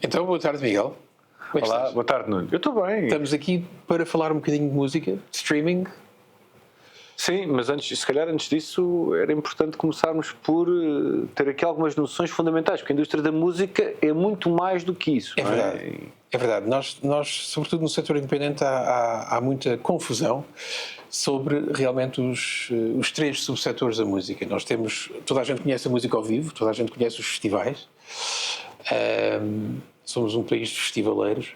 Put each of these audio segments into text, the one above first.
Então, boa tarde, Miguel. Como é que Olá, estás? boa tarde, Nuno. Eu estou bem. Estamos aqui para falar um bocadinho de música, de streaming. Sim, mas se calhar antes disso era importante começarmos por ter aqui algumas noções fundamentais, porque a indústria da música é muito mais do que isso. É não verdade. É verdade. Nós, sobretudo no setor independente, há muita confusão sobre realmente os três subsetores da música. Nós temos... Toda a gente conhece a música ao vivo, toda a gente conhece os festivais. Somos um país de festivaleiros.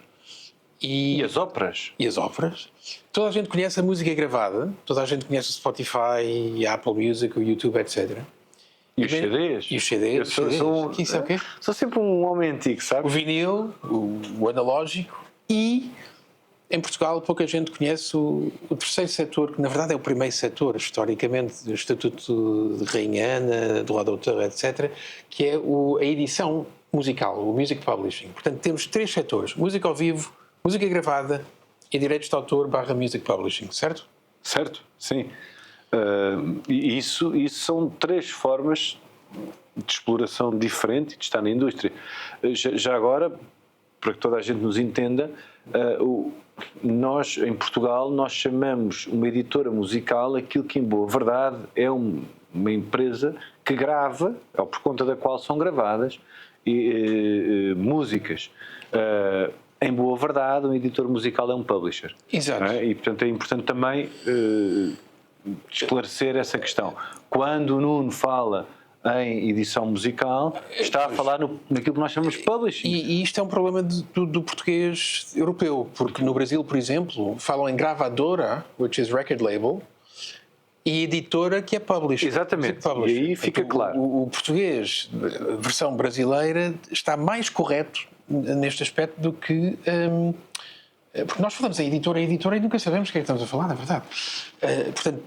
E as óperas? E as óperas. Toda a gente conhece a música gravada, toda a gente conhece o Spotify, a Apple Music, o YouTube, etc. E os CDs? E os CDs. Que isso é o quê? Sou sempre um homem antigo, O sabes? vinil, o analógico e, em Portugal, pouca gente conhece o terceiro setor, que na verdade é o primeiro setor, historicamente, do Estatuto de Rainha Ana, do lado autor, etc., que é a edição musical, o Music Publishing. Portanto, temos três setores: música ao vivo, música gravada e direitos de autor / Music Publishing, certo? Certo, sim. E isso são três formas de exploração diferente de estar na indústria. Já agora, para que toda a gente nos entenda, nós, em Portugal, nós chamamos uma editora musical aquilo que, em boa verdade, é uma empresa que grava, ou por conta da qual são gravadas, músicas. Em boa verdade, um editor musical é um publisher. Exato. E, portanto, é importante também esclarecer essa questão. Quando o Nuno fala em edição musical, está a falar naquilo que nós chamamos de publishing. E isto é um problema do português europeu, porque no Brasil, por exemplo, falam em gravadora, which is record label, e editora, que é publisher. Exatamente, Publisher. e aí fica claro. O português, a versão brasileira, está mais correto neste aspecto do que... porque nós falamos em editora e nunca sabemos o que é que estamos a falar, na verdade. Portanto,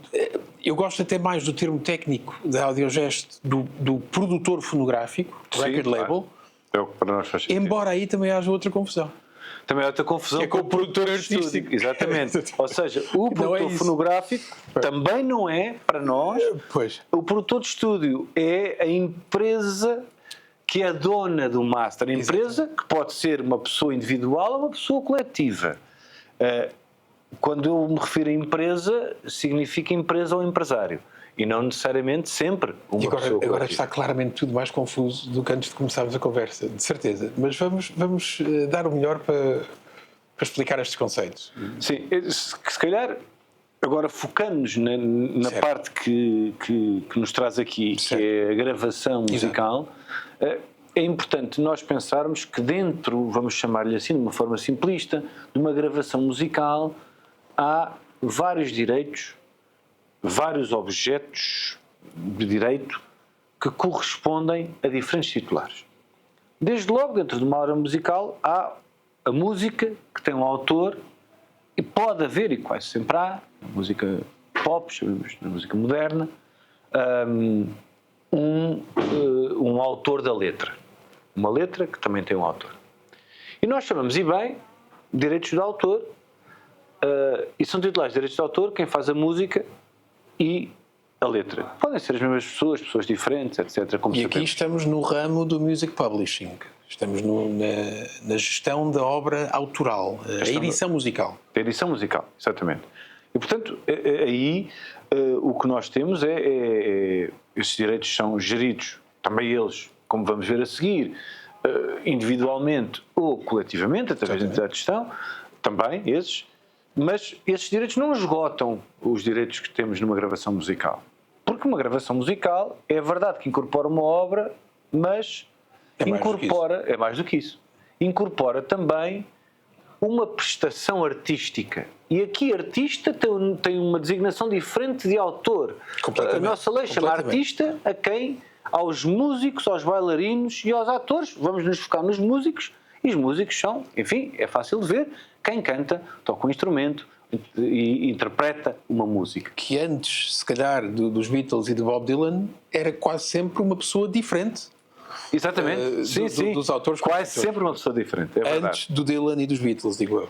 eu gosto até mais do termo técnico da Audiogest do produtor fonográfico, record label, é o que para nós faz sentido. embora aí também haja outra confusão. Também há outra confusão com o produtor artístico. Exatamente. Ou seja, o produtor fonográfico também não é, para nós, o produtor de estúdio. É a empresa que é a dona do master. A empresa que pode ser uma pessoa individual ou uma pessoa coletiva. Quando eu me refiro a empresa, significa empresa ou empresário. E não necessariamente sempre uma pessoa coletiva. Agora está claramente tudo mais confuso do que antes de começarmos a conversa, de certeza. Mas vamos dar o melhor para explicar estes conceitos. Sim, se calhar, agora focando-nos na parte que nos traz aqui, que é a gravação musical, é importante nós pensarmos que dentro, vamos chamar-lhe assim, de uma forma simplista, de uma gravação musical, há vários direitos, vários objetos de direito que correspondem a diferentes titulares. Desde logo, dentro de uma obra musical, há a música que tem um autor, e pode haver, e quase sempre há, na música pop, chamamos na música moderna, um autor da letra. Uma letra que também tem um autor. E nós chamamos, e bem, direitos de autor, e são titulares de direitos de autor quem faz a música e a letra. Podem ser as mesmas pessoas diferentes, etc. Como e aqui estamos no ramo do music publishing. Estamos na gestão da obra autoral, a edição musical. A edição musical, exatamente. E, portanto, aí o que nós temos esses direitos são geridos, também eles, como vamos ver a seguir, individualmente ou coletivamente, através da entidade de gestão, também esses, mas esses direitos não esgotam os direitos que temos numa gravação musical. Porque uma gravação musical é verdade que incorpora uma obra, mas é mais do que isso. Incorpora também uma prestação artística. E aqui artista tem uma designação diferente de autor. A nossa lei chama artista aos músicos, aos bailarinos e aos atores. Vamos nos focar nos músicos. E os músicos são, enfim, é fácil de ver, quem canta, toca um instrumento e interpreta uma música. Que antes, se calhar, dos Beatles e de Bob Dylan, era quase sempre uma pessoa diferente. Exatamente, sim. Dos autores. Quase sempre uma pessoa diferente, é verdade. Antes do Dylan e dos Beatles, digo eu.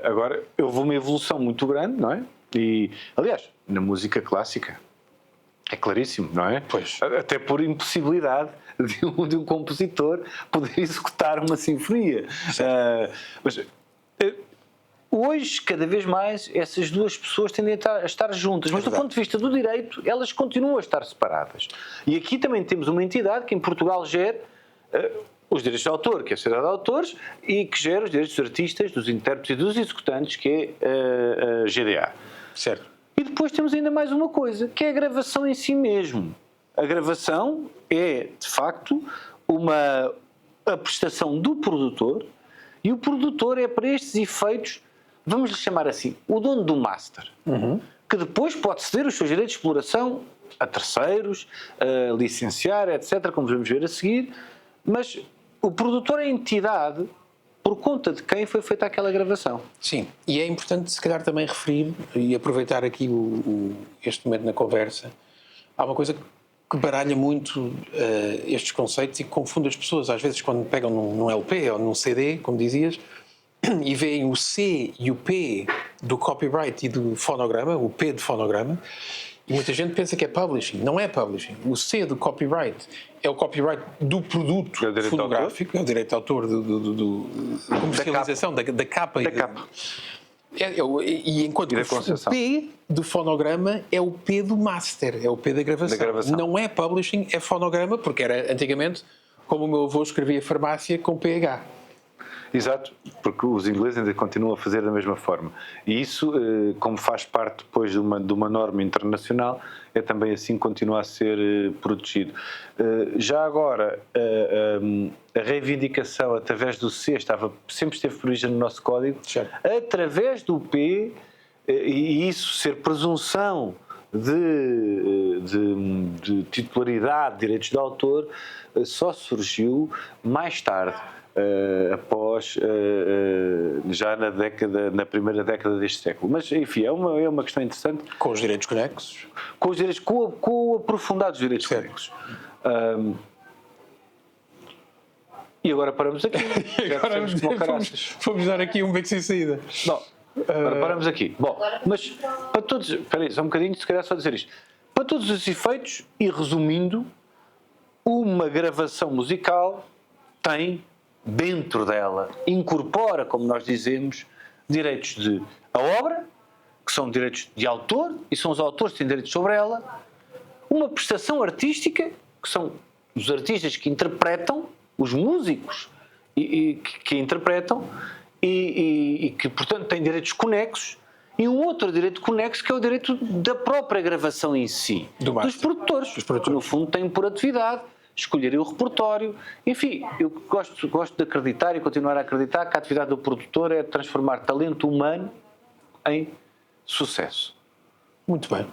Agora, houve uma evolução muito grande, não é? E, aliás, na música clássica, É claríssimo, não é? Pois. Até por impossibilidade de um compositor poder executar uma sinfonia. Mas hoje, cada vez mais, essas duas pessoas tendem a estar juntas, mas do ponto de vista do direito, elas continuam a estar separadas. E aqui também temos uma entidade que em Portugal gera os direitos de autor, que é a Sociedade de Autores, e que gera os direitos dos artistas, dos intérpretes e dos executantes, que é a GDA. Certo. E depois temos ainda mais uma coisa, que é a gravação em si mesmo. A gravação é, de facto, a prestação do produtor, e o produtor é, para estes efeitos, vamos lhe chamar assim, o dono do master, que depois pode ceder os seus direitos de exploração a terceiros, a licenciar, etc., como vamos ver a seguir, mas o produtor é a entidade por conta de quem foi feita aquela gravação. Sim, e é importante se calhar também referir e aproveitar aqui este momento na conversa. Há uma coisa que baralha muito estes conceitos e que confunde as pessoas, às vezes quando pegam num LP ou num CD, como dizias, e veem o C e o P do copyright e do fonograma, o P de fonograma, e muita gente pensa que é publishing. Não é publishing. O C do copyright é o copyright do produto fonográfico, é o direito de autor da comercialização, da capa. E enquanto o P do fonograma é o P do master, é o P da gravação. Não é publishing, é fonograma, porque era antigamente como o meu avô escrevia farmácia com PH. Exato, porque os ingleses ainda continuam a fazer da mesma forma. E isso, como faz parte depois de uma norma internacional, é também assim que continua a ser protegido. Já agora, a reivindicação através do C sempre esteve por origem no nosso código, certo. Através do P, e isso ser presunção de titularidade de direitos de autor, só surgiu mais tarde. Após já na primeira década deste século. Mas enfim, é uma questão interessante. Com os direitos conexos? Com o aprofundado dos direitos conexos. E agora paramos aqui. Agora vamos dar aqui um beco sem saída. Bom, agora paramos aqui. Bom, mas para todos, espera aí, só um bocadinho, se calhar só dizer isto. Para todos os efeitos, e resumindo, uma gravação musical tem dentro dela, incorpora, como nós dizemos, direitos de a obra, que são direitos de autor, e são os autores que têm direitos sobre ela, uma prestação artística, que são os artistas que interpretam, os músicos que interpretam, e que, portanto, têm direitos conexos, e um outro direito conexo, que é o direito da própria gravação em si, dos produtores, que no fundo têm por atividade escolherem o repertório. Enfim, eu gosto de acreditar e continuar a acreditar que a atividade do produtor é transformar talento humano em sucesso. Muito bem.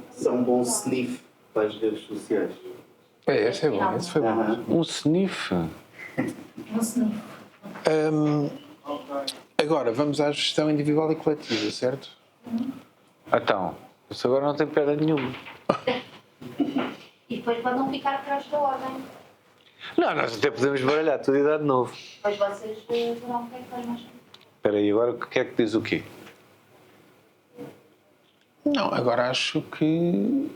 São um bom sniff para as redes sociais. Esse é bom, esse foi bom. Um sniff. Agora, vamos à gestão individual e coletiva, certo? Então, isso agora não tem pedra nenhuma. E depois para não ficar atrás da ordem. Não, nós até podemos baralhar tudo e dar de novo. Depois vocês verão o que é que faz mais. Espera aí, agora o que é que diz o quê? Não, agora acho que...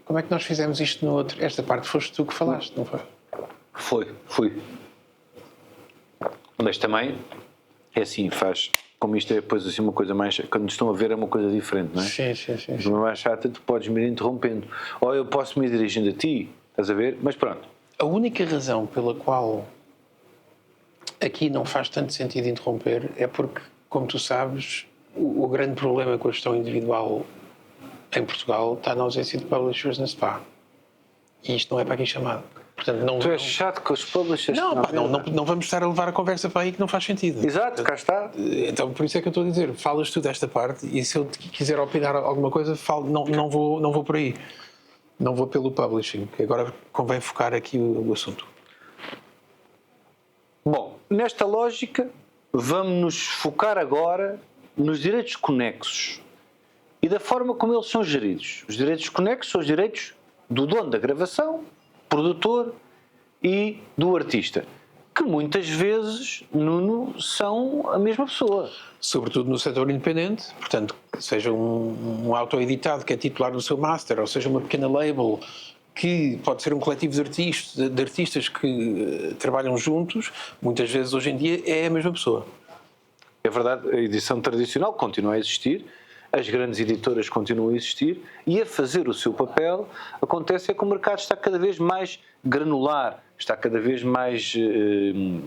Como é que nós fizemos isto no outro? Esta parte foste tu que falaste, não foi? Fui. Mas também é assim, como isto é depois assim uma coisa mais, quando estão a ver é uma coisa diferente, não é? Sim. Uma mais chata, tu podes me ir interrompendo, ou eu posso me ir dirigindo a ti, estás a ver? Mas pronto. A única razão pela qual aqui não faz tanto sentido interromper é porque, como tu sabes, o grande problema com a gestão individual em Portugal está na ausência de publishers na SPA. E isto não é para aqui chamado. Portanto, tu és chato com os publishers. Não vamos estar a levar a conversa para aí que não faz sentido. Exato, cá está. Então, por isso é que eu estou a dizer, falas tu desta parte e se eu quiser opinar alguma coisa, não vou por aí. Não vou pelo publishing, que agora convém focar aqui o assunto. Bom, nesta lógica, vamos nos focar agora nos direitos conexos e da forma como eles são geridos. Os direitos conexos são os direitos do dono da gravação, produtor e do artista, que muitas vezes, Nuno, são a mesma pessoa. Sobretudo no setor independente, portanto, seja um auto-editado que é titular do seu master, ou seja uma pequena label, que pode ser um coletivo de artistas que trabalham juntos, muitas vezes hoje em dia é a mesma pessoa. É verdade, a edição tradicional continua a existir, as grandes editoras continuam a existir e a fazer o seu papel. Acontece é que o mercado está cada vez mais granular, está cada vez mais,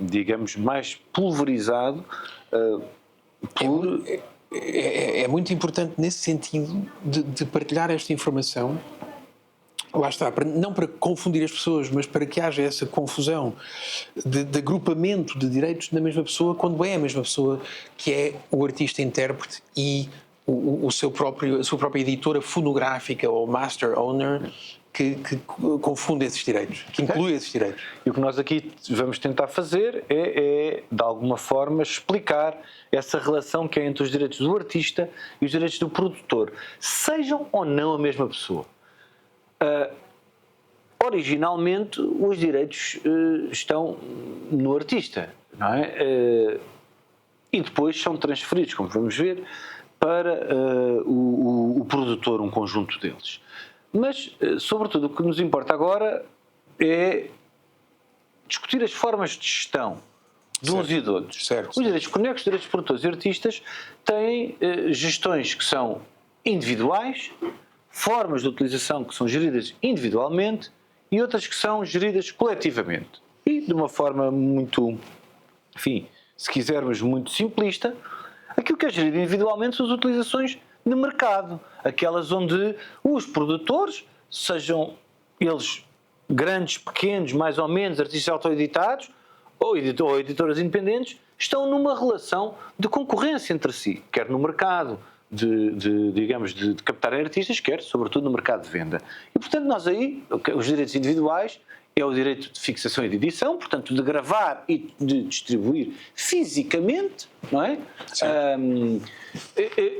digamos, mais pulverizado. É muito importante nesse sentido de partilhar esta informação. Lá está, não para confundir as pessoas, mas para que haja essa confusão de agrupamento de direitos na mesma pessoa, quando é a mesma pessoa que é o artista-intérprete e a sua própria editora fonográfica ou master owner que confunde esses direitos, que inclui esses direitos. E o que nós aqui vamos tentar fazer é, de alguma forma, explicar essa relação que é entre os direitos do artista e os direitos do produtor, sejam ou não a mesma pessoa. Originalmente os direitos estão no artista, não é? E depois são transferidos, como vamos ver, para o produtor, um conjunto deles. Mas, sobretudo, o que nos importa agora é discutir as formas de gestão de uns e de outros. Certo. Os direitos conexos, os direitos de produtores e artistas têm gestões que são individuais, formas de utilização que são geridas individualmente e outras que são geridas coletivamente. E de uma forma muito, enfim, se quisermos, muito simplista, aquilo que é gerido individualmente são as utilizações de mercado. Aquelas onde os produtores, sejam eles grandes, pequenos, mais ou menos, artistas autoeditados ou editoras independentes, estão numa relação de concorrência entre si, quer no mercado de captar artistas, quer sobretudo no mercado de venda. E portanto nós aí, os direitos individuais é o direito de fixação e de edição, portanto de gravar e de distribuir fisicamente, não é?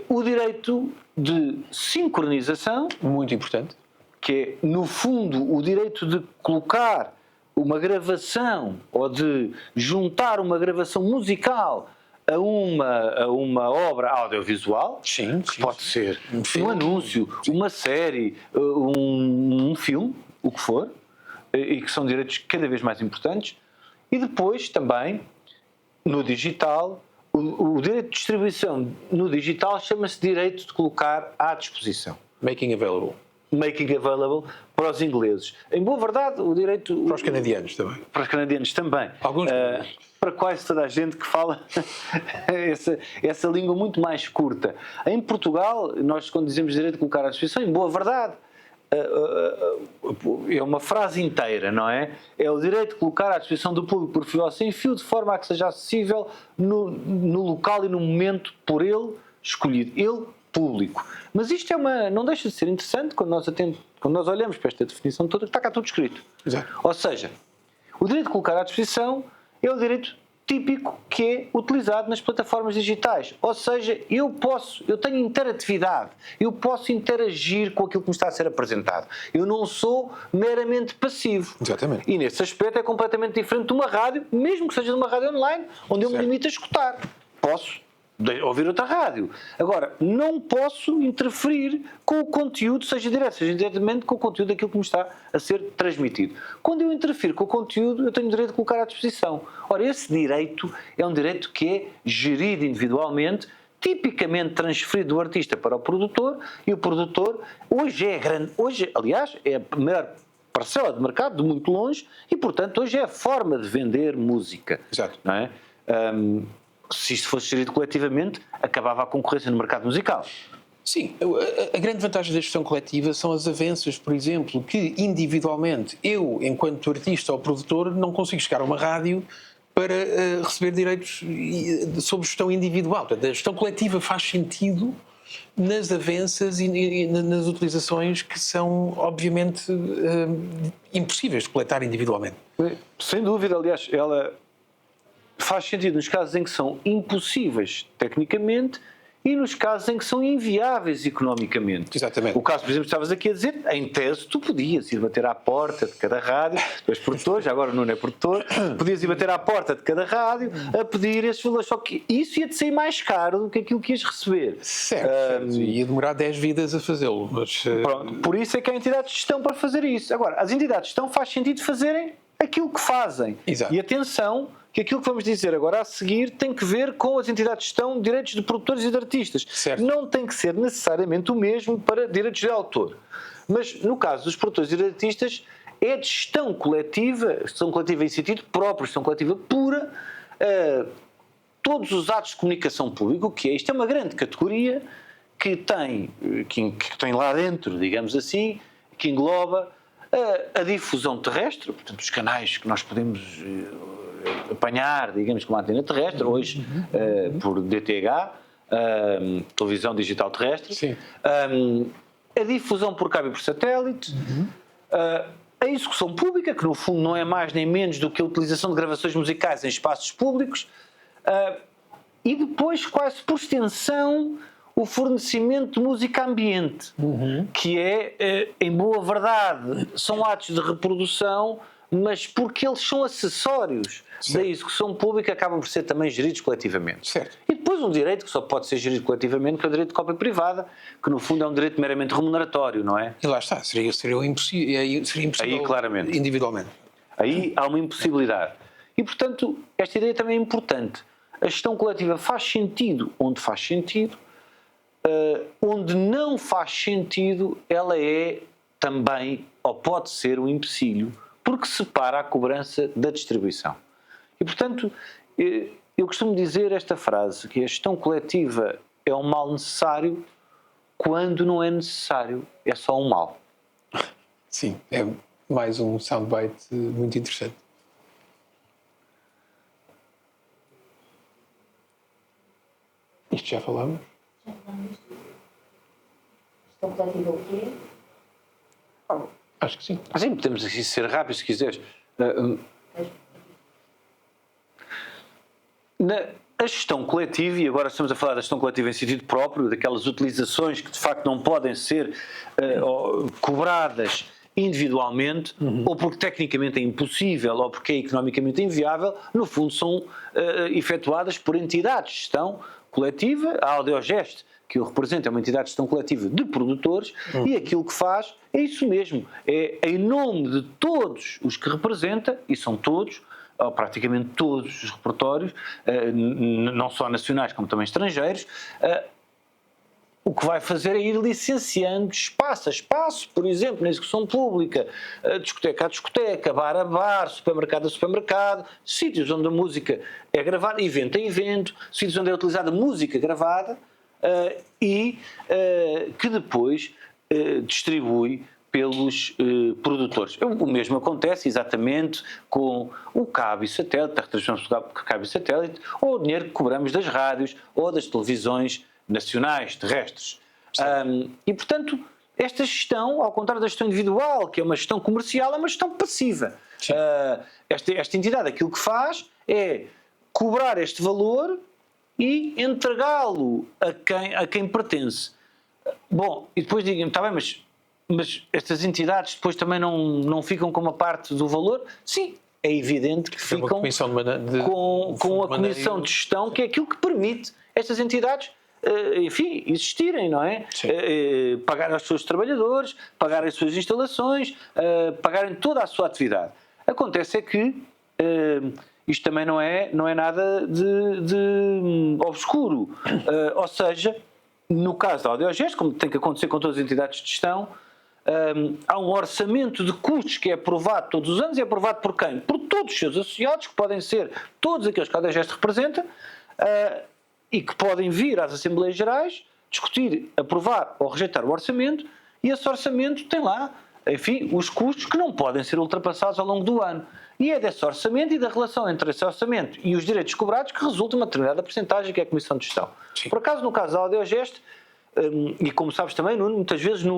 O direito de sincronização, Muito importante. que é no fundo o direito de colocar uma gravação ou de juntar uma gravação musical a uma obra audiovisual, Sim, que pode ser um filme. anúncio, uma série, um filme, o que for, e que são direitos cada vez mais importantes. E depois também, no digital, o direito de distribuição no digital chama-se direito de colocar à disposição. Making available. Making available para os ingleses. Em boa verdade, o direito... Para os canadianos também. Para os canadianos também. Alguns para quase toda a gente que fala essa língua muito mais curta. Em Portugal, nós quando dizemos direito de colocar à disposição, em boa verdade, é uma frase inteira, não é? É o direito de colocar à disposição do público por fio ou sem fio, de forma a que seja acessível no local e no momento por ele escolhido. Ele, público. Mas isto não deixa de ser interessante quando nós olhamos para esta definição toda, que está cá tudo escrito. Exato. Ou seja, o direito de colocar à disposição é o direito típico que é utilizado nas plataformas digitais. Ou seja, eu tenho interatividade, eu posso interagir com aquilo que me está a ser apresentado. Eu não sou meramente passivo. Exatamente. E nesse aspecto é completamente diferente de uma rádio, mesmo que seja de uma rádio online, onde eu me limito a escutar. Posso ouvir outra rádio. Agora, não posso interferir com o conteúdo, seja direto, seja indiretamente, com o conteúdo daquilo que me está a ser transmitido. Quando eu interfiro com o conteúdo, eu tenho o direito de colocar à disposição. Ora, esse direito é um direito que é gerido individualmente, tipicamente transferido do artista para o produtor, e o produtor hoje aliás, é a maior parcela de mercado, de muito longe, e portanto hoje é a forma de vender música. Exato. Não é? Se isto fosse gerido coletivamente, acabava a concorrência no mercado musical. Sim, a grande vantagem da gestão coletiva são as avanças, por exemplo, que individualmente eu, enquanto artista ou produtor, não consigo chegar a uma rádio para receber direitos sob gestão individual. Portanto, a gestão coletiva faz sentido nas avanças e nas utilizações que são, obviamente, impossíveis de coletar individualmente. Sem dúvida, aliás, ela faz sentido nos casos em que são impossíveis tecnicamente e nos casos em que são inviáveis economicamente. Exatamente. O caso, por exemplo, estavas aqui a dizer, em tese, tu podias ir bater à porta de cada rádio, tu és produtor, já agora não é produtor, podias ir bater à porta de cada rádio a pedir esses valores, só que isso ia-te sair mais caro do que aquilo que ias receber. Certo. Ia demorar 10 vidas a fazê-lo. Mas, Pronto, por isso é que há entidades de gestão para fazer isso. Agora, as entidades de gestão faz sentido fazerem aquilo que fazem. Exato. E atenção, que aquilo que vamos dizer agora a seguir tem que ver com as entidades de gestão de direitos de produtores e de artistas. Certo. Não tem que ser necessariamente o mesmo para direitos de autor. Mas no caso dos produtores e de artistas é de gestão coletiva em sentido próprio, gestão coletiva pura, todos os atos de comunicação pública, o que é? Isto é uma grande categoria que tem lá dentro, digamos assim, que engloba a difusão terrestre, portanto os canais que nós podemos apanhar, digamos, como a antena terrestre, hoje por DTH, televisão digital terrestre, Sim. A difusão por cabo e por satélite, a execução pública, que no fundo não é mais nem menos do que a utilização de gravações musicais em espaços públicos, e depois, quase por extensão, o fornecimento de música ambiente, que é, em boa verdade, são atos de reprodução, mas porque eles são acessórios da execução pública, acabam por ser também geridos coletivamente. Certo. E depois um direito que só pode ser gerido coletivamente, que é o direito de cópia privada, que no fundo é um direito meramente remuneratório, não é? E lá está, seria impossível Aí, claramente. individualmente. Aí há uma impossibilidade. E, portanto, esta ideia também é importante. A gestão coletiva faz sentido onde faz sentido, onde não faz sentido, ela é também, ou pode ser, um empecilho, porque separa a cobrança da distribuição. E, portanto, eu costumo dizer esta frase, que a gestão coletiva é um mal necessário quando não é necessário, é só um mal. Sim, é mais um soundbite muito interessante. Isto já falamos? Já falamos disto. Gestão coletiva o quê? Acho que sim. Sim, podemos aqui ser rápidos se quiseres. A gestão coletiva, e agora estamos a falar da gestão coletiva em sentido próprio, daquelas utilizações que de facto não podem ser cobradas individualmente, ou porque tecnicamente é impossível, ou porque é economicamente inviável, no fundo são efetuadas por entidades de gestão coletiva. A Audiogest, que eu represento, é uma entidade de gestão coletiva de produtores, e aquilo que faz é isso mesmo, é em nome de todos os que representa, e são todos, ou praticamente todos os repertórios, não só nacionais como também estrangeiros, o que vai fazer é ir licenciando espaço a espaço, por exemplo, na execução pública, discoteca a discoteca, bar a bar, supermercado a supermercado, sítios onde a música é gravada, evento a evento, sítios onde é utilizada música gravada, e que depois distribui pelos produtores. O mesmo acontece exatamente com o cabo e satélite, a retransmissão por cabo e satélite, ou o dinheiro que cobramos das rádios ou das televisões nacionais, terrestres. E, portanto, esta gestão, ao contrário da gestão individual, que é uma gestão comercial, é uma gestão passiva. Esta entidade, aquilo que faz é cobrar este valor e entregá-lo a quem pertence. Bom, e depois digam-me, está bem, mas estas entidades depois também não ficam com uma parte do valor? Sim, é evidente que ficam com a comissão de gestão, que é aquilo que permite estas entidades, enfim, existirem, não é? Pagar aos seus trabalhadores, pagarem as suas instalações, pagarem toda a sua atividade. Acontece é que isto também não é nada de obscuro. Ou seja, no caso da Audiogest, como tem que acontecer com todas as entidades de gestão, há um orçamento de custos que é aprovado todos os anos, e é aprovado por quem? Por todos os seus associados, que podem ser todos aqueles que a Audiogest representa, e que podem vir às Assembleias Gerais, discutir, aprovar ou rejeitar o orçamento, e esse orçamento tem lá, enfim, os custos que não podem ser ultrapassados ao longo do ano. E é desse orçamento e da relação entre esse orçamento e os direitos cobrados que resulta uma determinada percentagem, que é a Comissão de Gestão. Sim. Por acaso, no caso da Audiogest, e como sabes também, Nuno, muitas vezes na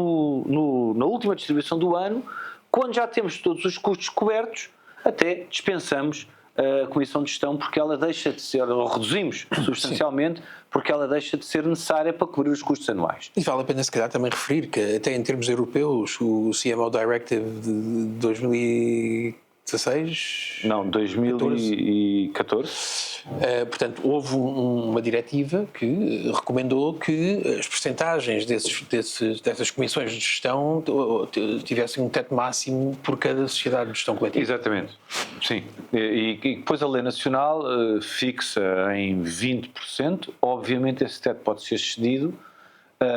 última distribuição do ano, quando já temos todos os custos cobertos, até dispensamos a comissão de gestão, porque ela deixa de ser, ou reduzimos substancialmente, porque ela deixa de ser necessária para cobrir os custos anuais. E vale a pena, se calhar, também referir que, até em termos europeus, o CMO Directive de 2016... Não, 2014. Portanto, houve uma diretiva que recomendou que as percentagens dessas comissões de gestão tivessem um teto máximo por cada sociedade de gestão coletiva. Exatamente, sim. E depois a lei nacional fixa em 20%. Obviamente esse teto pode ser excedido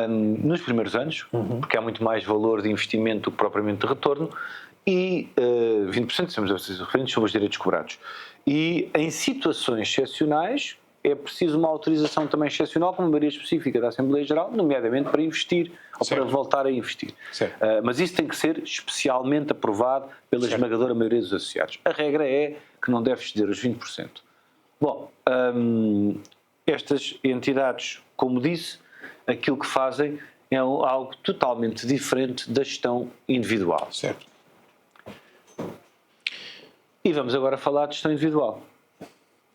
nos primeiros anos, porque há muito mais valor de investimento do que propriamente de retorno, e 20%, estamos a ser referentes, sobre os direitos cobrados. E em situações excepcionais é preciso uma autorização também excepcional, com uma maioria específica da Assembleia Geral, nomeadamente para investir, ou para voltar a investir. Mas isso tem que ser especialmente aprovado pela esmagadora maioria dos associados. A regra é que não deve exceder os 20%. Bom, estas entidades, como disse, aquilo que fazem é algo totalmente diferente da gestão individual. Certo. E vamos agora falar de gestão individual.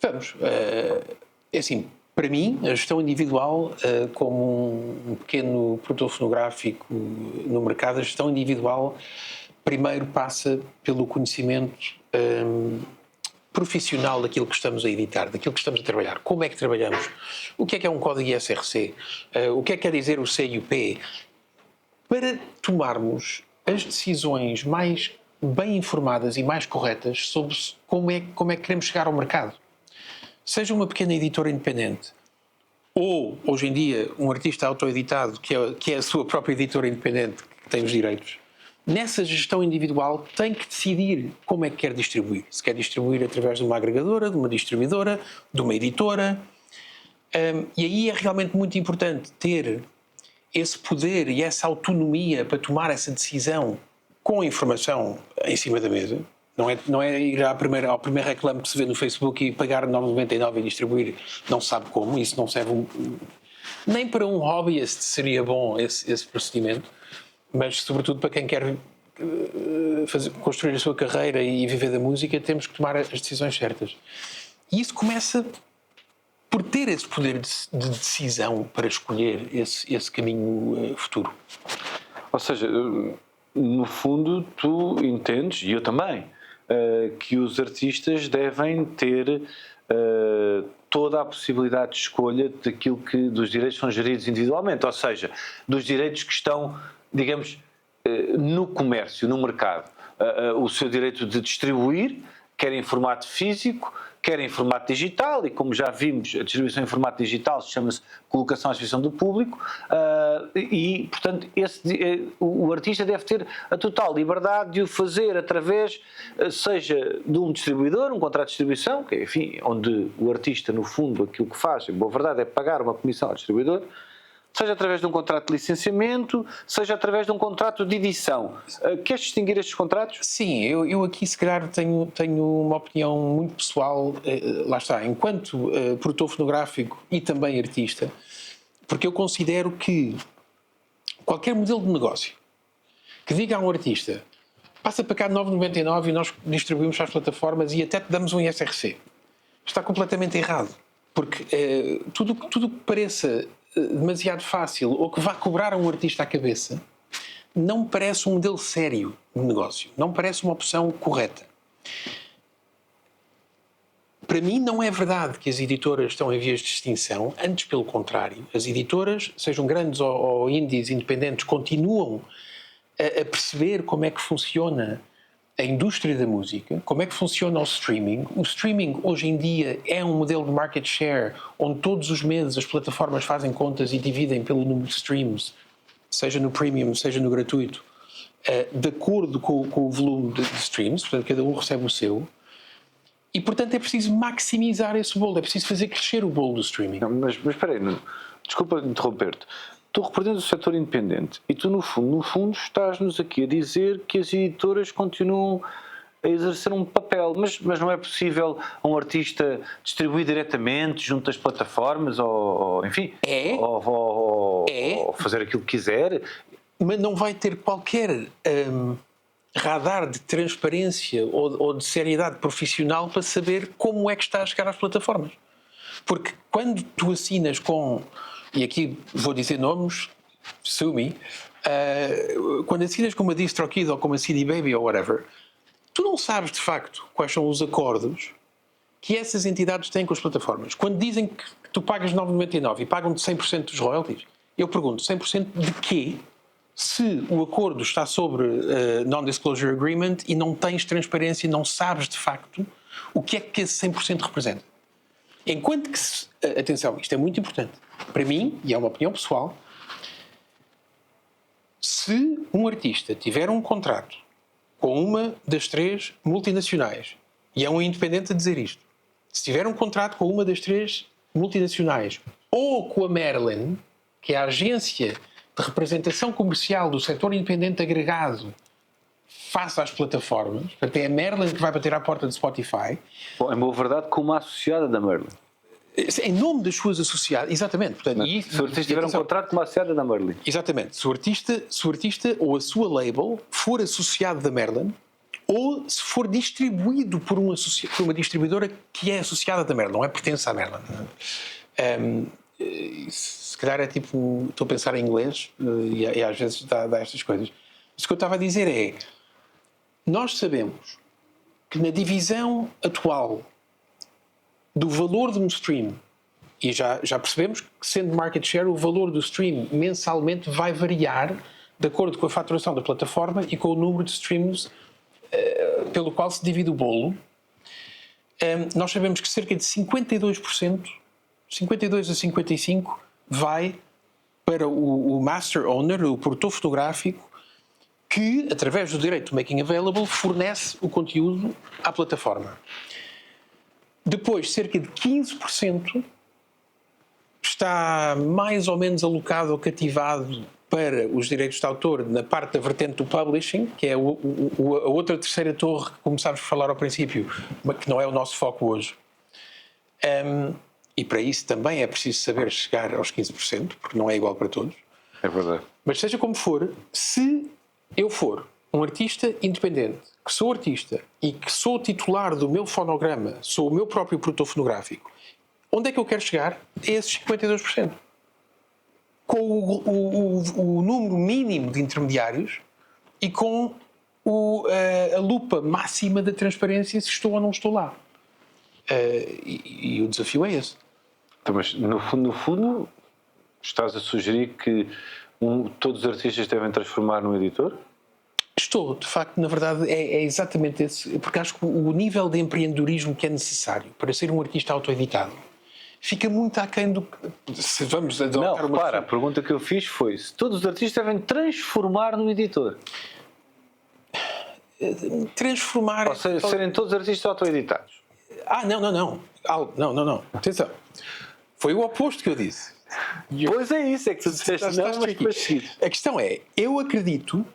Vamos. É assim, para mim, a gestão individual, como um pequeno produtor fonográfico no mercado, a gestão individual primeiro passa pelo conhecimento profissional daquilo que estamos a editar, daquilo que estamos a trabalhar. Como é que trabalhamos? O que é um código ISRC? O que é que quer dizer o CIUP? Para tomarmos as decisões mais bem informadas e mais corretas sobre como é que queremos chegar ao mercado. Seja uma pequena editora independente ou, hoje em dia, um artista autoeditado que é a sua própria editora independente, que tem os direitos, nessa gestão individual tem que decidir como é que quer distribuir. Se quer distribuir através de uma agregadora, de uma distribuidora, de uma editora. E aí é realmente muito importante ter esse poder e essa autonomia para tomar essa decisão com a informação em cima da mesa. Não é ir ao primeiro reclame que se vê no Facebook e pagar 9,99 e distribuir não se sabe como. Isso não serve nem para um hobbyist seria bom esse procedimento, mas sobretudo para quem quer construir a sua carreira e viver da música, temos que tomar as decisões certas. E isso começa por ter esse poder de decisão para escolher esse caminho futuro. Ou seja, no fundo, tu entendes, e eu também, que os artistas devem ter toda a possibilidade de escolha dos direitos que são geridos individualmente, ou seja, dos direitos que estão, digamos, no comércio, no mercado. O seu direito de distribuir, quer em formato físico, quer em formato digital, e como já vimos, a distribuição em formato digital chama-se colocação à disposição do público, e, portanto, o artista deve ter a total liberdade de o fazer através, seja de um distribuidor, um contrato de distribuição, que é, enfim, onde o artista, no fundo, aquilo que faz, em boa verdade, é pagar uma comissão ao distribuidor, seja através de um contrato de licenciamento, seja através de um contrato de edição. Queres distinguir estes contratos? Sim, eu aqui se calhar tenho uma opinião muito pessoal, lá está, enquanto produtor fonográfico e também artista, porque eu considero que qualquer modelo de negócio que diga a um artista passa para cá de 9,99 e nós distribuímos para as plataformas e até te damos um ISRC, está completamente errado, porque tudo que pareça demasiado fácil ou que vá cobrar a um artista à cabeça não me parece um modelo sério de negócio, não me parece uma opção correta. Para mim não é verdade que as editoras estão em vias de extinção, antes pelo contrário, as editoras, sejam grandes ou indies independentes, continuam a perceber como é que funciona a indústria da música, como é que funciona o streaming. O streaming hoje em dia é um modelo de market share onde todos os meses as plataformas fazem contas e dividem pelo número de streams, seja no premium, seja no gratuito, de acordo com o volume de streams, portanto cada um recebe o seu, e portanto é preciso maximizar esse bolo, é preciso fazer crescer o bolo do streaming. Não, mas espera aí, desculpa interromper-te. Tu representas o setor independente e tu, no fundo, estás-nos aqui a dizer que as editoras continuam a exercer um papel, mas não é possível um artista distribuir diretamente junto às plataformas ou enfim, ou fazer aquilo que quiser. Mas não vai ter qualquer radar de transparência ou de seriedade profissional para saber como é que está a chegar às plataformas. Porque quando tu assinas com, e aqui vou dizer nomes, sue me, quando assinas com uma DistroKid ou com uma CD Baby ou whatever, tu não sabes de facto quais são os acordos que essas entidades têm com as plataformas. Quando dizem que tu pagas 9,99 e pagam-te 100% dos royalties, eu pergunto, 100% de quê? Se o acordo está sobre Non-Disclosure Agreement e não tens transparência, não sabes de facto o que é que esse 100% representa. Enquanto que, atenção, isto é muito importante, para mim, e é uma opinião pessoal, se um artista tiver um contrato com uma das 3 multinacionais, e é um independente a dizer isto, se tiver um contrato com uma das 3 multinacionais ou com a Merlin, que é a agência de representação comercial do setor independente agregado face às plataformas, portanto é a Merlin que vai bater à porta do Spotify. Bom, é boa verdade, como uma associada da Merlin. Em nome das suas associadas, exatamente. Portanto, Se o artista tiver um contrato com uma associada da Merlin. Exatamente. Se o artista ou a sua label for associado da Merlin, ou se for distribuído por uma distribuidora que é associada da Merlin, não é pertence à Merlin. Se calhar é tipo, estou a pensar em inglês e às vezes dá estas coisas. Isso que eu estava a dizer é, nós sabemos que na divisão atual do valor de um stream, e já percebemos que, sendo market share, o valor do stream mensalmente vai variar de acordo com a faturação da plataforma e com o número de streams pelo qual se divide o bolo. Nós sabemos que cerca de 52%, 52 a 55%, vai para o master owner, o produtor fotográfico, que, através do direito do Making Available, fornece o conteúdo à plataforma. Depois, cerca de 15% está mais ou menos alocado ou cativado para os direitos de autor na parte da vertente do publishing, que é a outra terceira torre que começámos a falar ao princípio, mas que não é o nosso foco hoje. E para isso também é preciso saber chegar aos 15%, porque não é igual para todos. É verdade. Mas seja como for, se eu for um artista independente, que sou artista e que sou titular do meu fonograma, sou o meu próprio produtor fonográfico, onde é que eu quero chegar? A esses 52%. Com o número mínimo de intermediários e com a lupa máxima da transparência se estou ou não estou lá. E o desafio é esse. Então, mas no fundo, estás a sugerir que todos os artistas devem transformar num editor? Estou, de facto, na verdade, é exatamente esse, porque acho que o nível de empreendedorismo que é necessário para ser um artista autoeditado fica muito aquém do que... Se vamos adotar não, repara, a pergunta que eu fiz foi se todos os artistas devem transformar num editor. Transformar... Ou seja, serem todos artistas autoeditados. Não. Atenção. Foi o oposto que eu disse. Pois é isso, é que tu disseste não, mas a questão é, eu acredito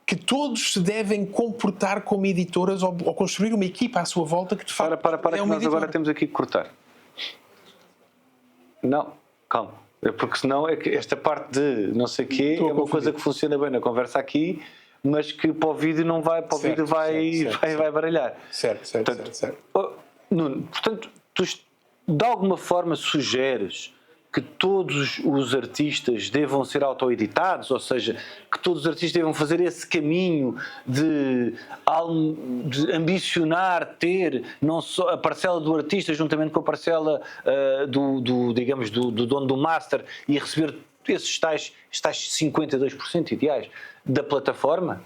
que todos se devem comportar como editoras ou construir uma equipa à sua volta que de facto para é que uma nós editora. agora temos aqui que cortar. Não, calma. Porque senão é que esta parte de não sei o quê é uma coisa que funciona bem na conversa aqui, mas que para o vídeo não vai, para o vídeo vai baralhar. Certo. Nuno, portanto, tu de alguma forma sugeres que todos os artistas devam ser autoeditados, ou seja, que todos os artistas devam fazer esse caminho de ambicionar ter não só a parcela do artista juntamente com a parcela do dono do master e receber esses tais 52% ideais da plataforma?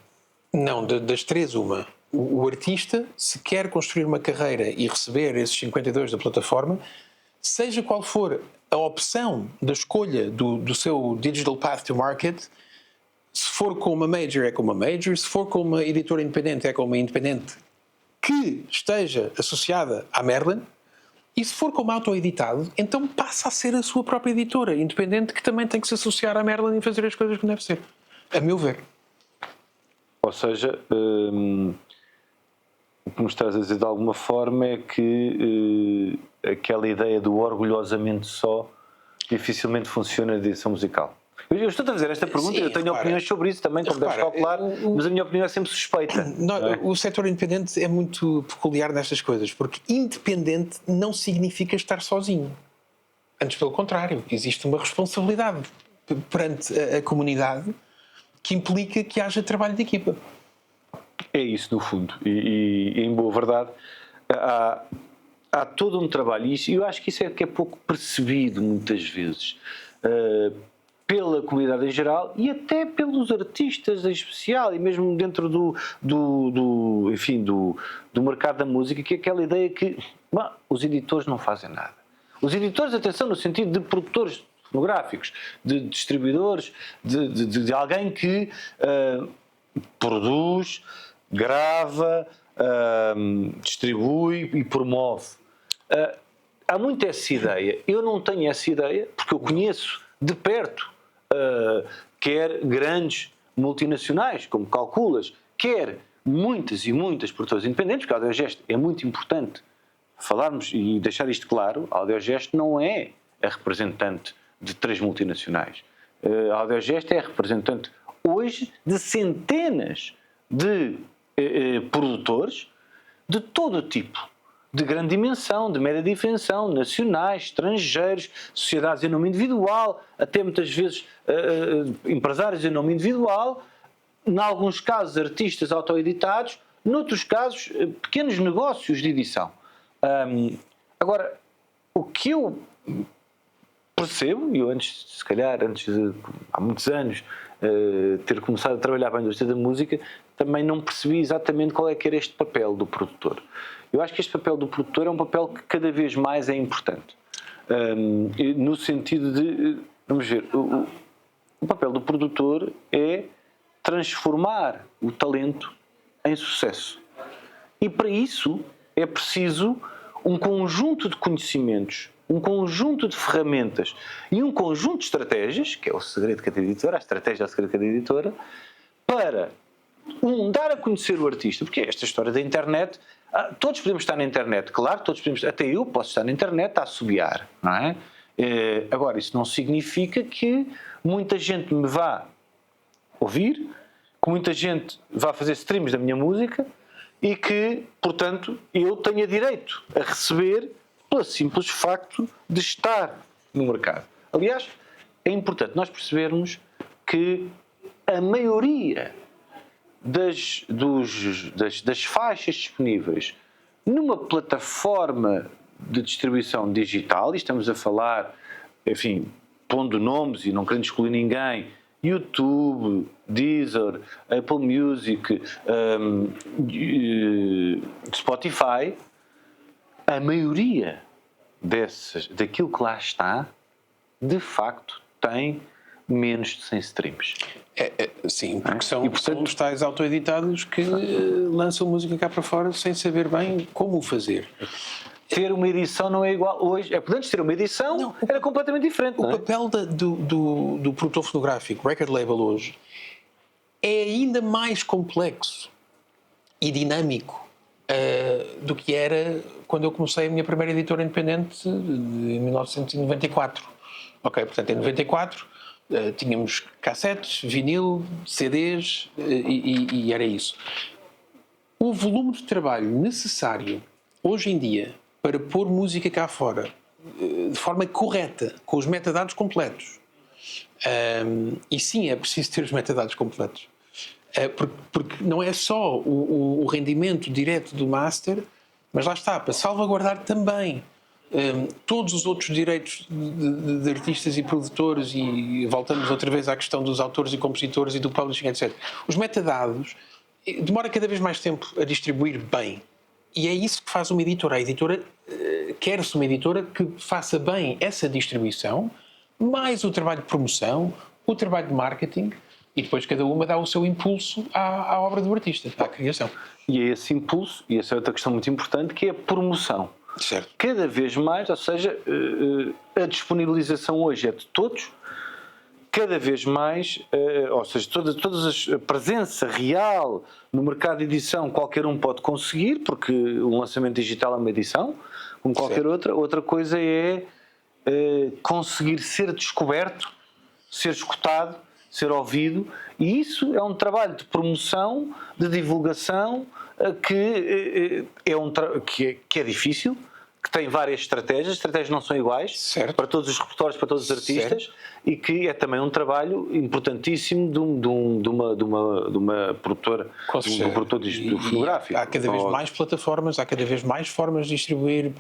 Não, das 3 uma. O artista, se quer construir uma carreira e receber esses 52% da plataforma, seja qual for a opção da escolha do seu digital path to market, se for com uma major é com uma major, se for com uma editora independente é com uma independente que esteja associada à Merlin, e se for como autoeditado, então passa a ser a sua própria editora independente que também tem que se associar à Merlin e fazer as coisas como deve ser, a meu ver. Ou seja, o que me estás a dizer de alguma forma é que aquela ideia do orgulhosamente só dificilmente funciona na edição musical. Eu estou a fazer esta pergunta, Sim, eu tenho repara. opiniões sobre isso também, como deves Repara, calcular, mas a minha opinião é sempre suspeita. Não, não é? o setor independente é muito peculiar nestas coisas, porque independente não significa estar sozinho. Antes, pelo contrário, existe uma responsabilidade perante a comunidade que implica que haja trabalho de equipa. É isso, no fundo. E em boa verdade, há todo um trabalho, e eu acho que isso é que é pouco percebido muitas vezes pela comunidade em geral e até pelos artistas em especial, e mesmo dentro do mercado da música, que é aquela ideia que os editores não fazem nada. Os editores, atenção, no sentido de produtores fonográficos, de distribuidores, de alguém que produz, grava, distribui e promove. Há muito essa ideia. Eu não tenho essa ideia porque eu conheço de perto quer grandes multinacionais, como calculas, quer muitas e muitas produtoras independentes, porque a Audiogest é muito importante falarmos e deixar isto claro. A Audiogest não é a representante de 3 multinacionais. A Audiogest é a representante hoje de centenas de produtores de todo o tipo, de grande dimensão, de média dimensão, nacionais, estrangeiros, sociedades em nome individual, até muitas vezes empresários em nome individual, em alguns casos artistas autoeditados, noutros casos pequenos negócios de edição. Agora, o que eu percebo, e eu antes de, há muitos anos, ter começado a trabalhar para a indústria da música, também não percebi exatamente qual é que era este papel do produtor. Eu acho que este papel do produtor é um papel que cada vez mais é importante. No sentido de, vamos ver, o papel do produtor é transformar o talento em sucesso. E para isso é preciso um conjunto de conhecimentos, um conjunto de ferramentas e um conjunto de estratégias, que é o segredo de cada editora, a estratégia é o segredo de cada editora, para dar a conhecer o artista, porque esta história da internet, todos podemos estar na internet, claro, todos podemos, até eu posso estar na internet a assobiar, não é? Agora, isso não significa que muita gente me vá ouvir, que muita gente vá fazer streams da minha música e que, portanto, eu tenha direito a receber pelo simples facto de estar no mercado. Aliás, é importante nós percebermos que a maioria das faixas disponíveis numa plataforma de distribuição digital, e estamos a falar, enfim, pondo nomes e não querendo excluir ninguém, YouTube, Deezer, Apple Music, Spotify, a maioria daquilo que lá está, de facto, tem menos de 100 streams. Sim, porque são os tais autoeditados que lançam música cá para fora sem saber bem como o fazer. Ter uma edição não é igual hoje. Antes de ter uma edição, não, era completamente diferente. O papel do produtor fonográfico, record label hoje, é ainda mais complexo e dinâmico do que era quando eu comecei a minha primeira editora independente em 1994. Ok, portanto, em 94 tínhamos cassetes, vinil, CDs e era isso. O volume de trabalho necessário hoje em dia para pôr música cá fora de forma correta, com os metadados completos, e sim, é preciso ter os metadados completos, porque não é só o rendimento direto do master, mas lá está, para salvaguardar também todos os outros direitos de artistas e produtores, e voltamos outra vez à questão dos autores e compositores e do publishing, etc. Os metadados demora cada vez mais tempo a distribuir bem. E é isso que faz uma editora. A editora quer-se uma editora que faça bem essa distribuição, mais o trabalho de promoção, o trabalho de marketing, e depois cada uma dá o seu impulso à obra do artista, à criação. E é esse impulso, e essa é outra questão muito importante, que é a promoção. Certo. Cada vez mais, ou seja, a disponibilização hoje é de todos, cada vez mais, ou seja, a presença real no mercado de edição qualquer um pode conseguir, porque o lançamento digital é uma edição, como qualquer outra. Outra coisa é conseguir ser descoberto ser escutado, ser ouvido, e isso é um trabalho de promoção, de divulgação, que é difícil, que tem várias estratégias, as estratégias não são iguais, Certo. para todos os repertórios, para todos os artistas, e que é também um trabalho importantíssimo de uma produtora, de um produtor fonográfico. Há cada vez mais plataformas, há cada vez mais formas de distribuir,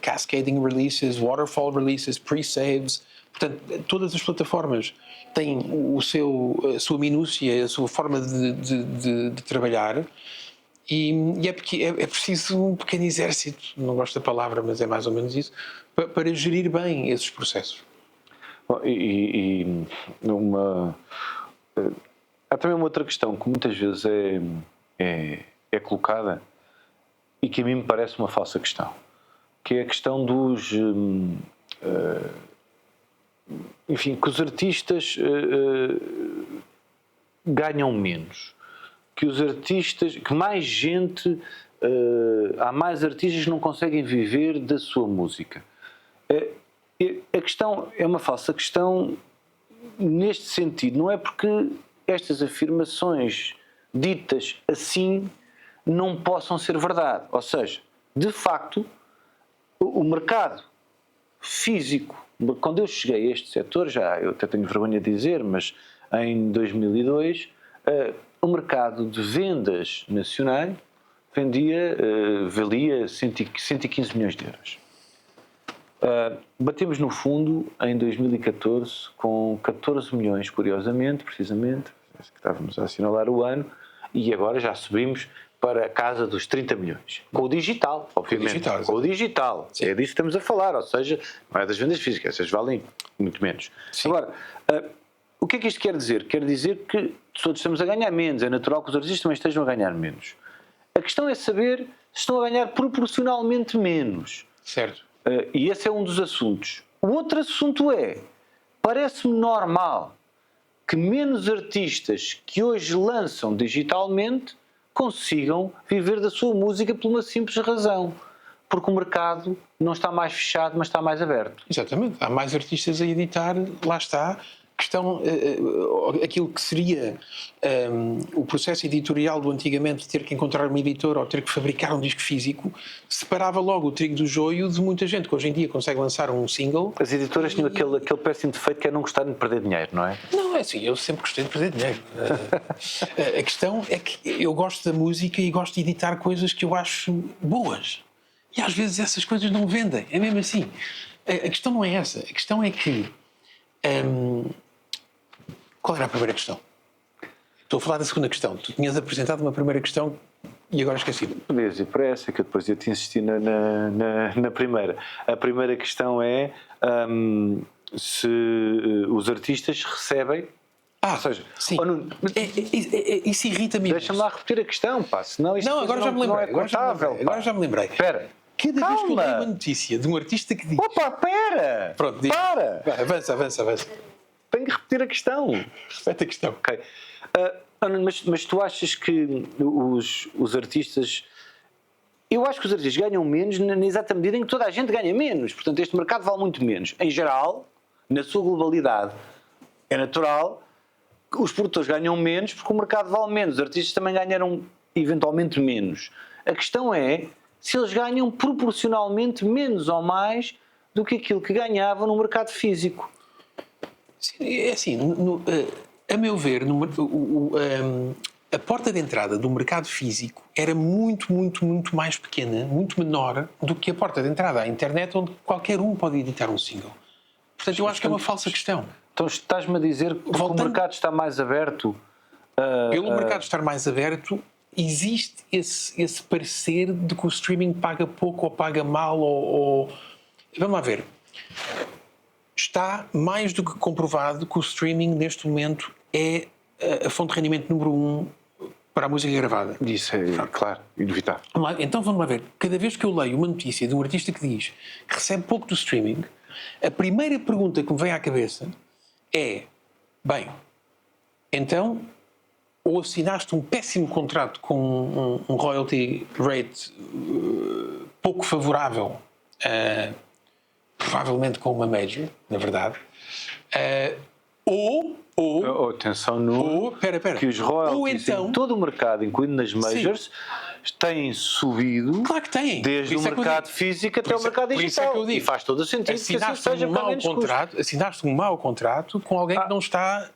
cascading releases, waterfall releases, pre-saves. Portanto, todas as plataformas têm a sua minúcia, a sua forma de trabalhar. E é preciso um pequeno exército, não gosto da palavra, mas é mais ou menos isso, para gerir bem esses processos. Bom, há também uma outra questão que muitas vezes é colocada e que a mim me parece uma falsa questão, que é a questão dos... enfim, que os artistas ganham menos. Que os artistas, que mais gente, há mais artistas que não conseguem viver da sua música. A questão é uma falsa questão neste sentido, não é porque estas afirmações ditas assim não possam ser verdade. Ou seja, de facto, o mercado físico, quando eu cheguei a este setor, eu até tenho vergonha de dizer, mas em 2002, o mercado de vendas nacionais valia 115 milhões de euros. Batemos no fundo em 2014 com 14 milhões, curiosamente, precisamente, que estávamos a assinalar o ano, e agora já subimos para a casa dos 30 milhões. Com o digital, obviamente. Com o digital. Sim. É disso que estamos a falar, ou seja, não é das vendas físicas, essas valem muito menos. Sim. Agora, o que é que isto quer dizer? Quer dizer que todos estamos a ganhar menos, é natural que os artistas também estejam a ganhar menos. A questão é saber se estão a ganhar proporcionalmente menos. Certo. E esse é um dos assuntos. O outro assunto parece-me normal que menos artistas que hoje lançam digitalmente consigam viver da sua música por uma simples razão. Porque o mercado não está mais fechado, mas está mais aberto. Exatamente. Há mais artistas a editar, lá está. Aquilo que seria o processo editorial do antigamente, ter que encontrar uma editora ou ter que fabricar um disco físico, separava logo o trigo do joio de muita gente que hoje em dia consegue lançar um single. As editoras tinham aquele péssimo defeito que é não gostarem de perder dinheiro, não é? Não, é assim, eu sempre gostei de perder dinheiro. A questão é que eu gosto da música e gosto de editar coisas que eu acho boas. E às vezes essas coisas não vendem, é mesmo assim. A questão não é essa, a questão é que... qual era a primeira questão? Estou a falar da segunda questão. Tu tinhas apresentado uma primeira questão e agora esqueci. Podias ir para essa, que eu depois ia te insistir na primeira. A primeira questão é se os artistas recebem... ou seja, sim. Isso irrita-me. Deixa-me lá repetir a questão, pá. Senão isto agora já me lembrei. Agora já me lembrei. Espera. Cada vez que eu leio uma notícia de um artista que diz... Opa, pera! Pronto, diz. Para! Avança. Tenho que repetir a questão. Repete a questão. Ok. Mas tu achas que os artistas... Eu acho que os artistas ganham menos na exata medida em que toda a gente ganha menos. Portanto, este mercado vale muito menos. Em geral, na sua globalidade, é natural que os produtores ganham menos porque o mercado vale menos. Os artistas também ganharam eventualmente menos. A questão é se eles ganham proporcionalmente menos ou mais do que aquilo que ganhavam no mercado físico. É assim, a meu ver, a porta de entrada do mercado físico era muito, muito, muito mais pequena, muito menor do que a porta de entrada à internet, onde qualquer um pode editar um single. Portanto, eu acho que é uma falsa questão. Então estás-me a dizer que o mercado está mais aberto? Pelo mercado estar mais aberto, existe esse parecer de que o streaming paga pouco ou paga mal ou... Vamos lá ver. Está mais do que comprovado que o streaming neste momento é a fonte de rendimento número 1 para a música gravada. Isso é, claro, inevitável. Então vamos lá ver. Cada vez que eu leio uma notícia de um artista que diz que recebe pouco do streaming, a primeira pergunta que me vem à cabeça é: bem, então ou assinaste um péssimo contrato com um royalty rate pouco favorável, provavelmente com uma major, na verdade, Atenção, no que os royalties em todo o mercado, incluindo nas majors, têm subido. Claro que têm. Desde o mercado físico até o mercado digital. E faz todo o sentido que assim seja para menos custo. Assinaste um mau contrato com alguém que não está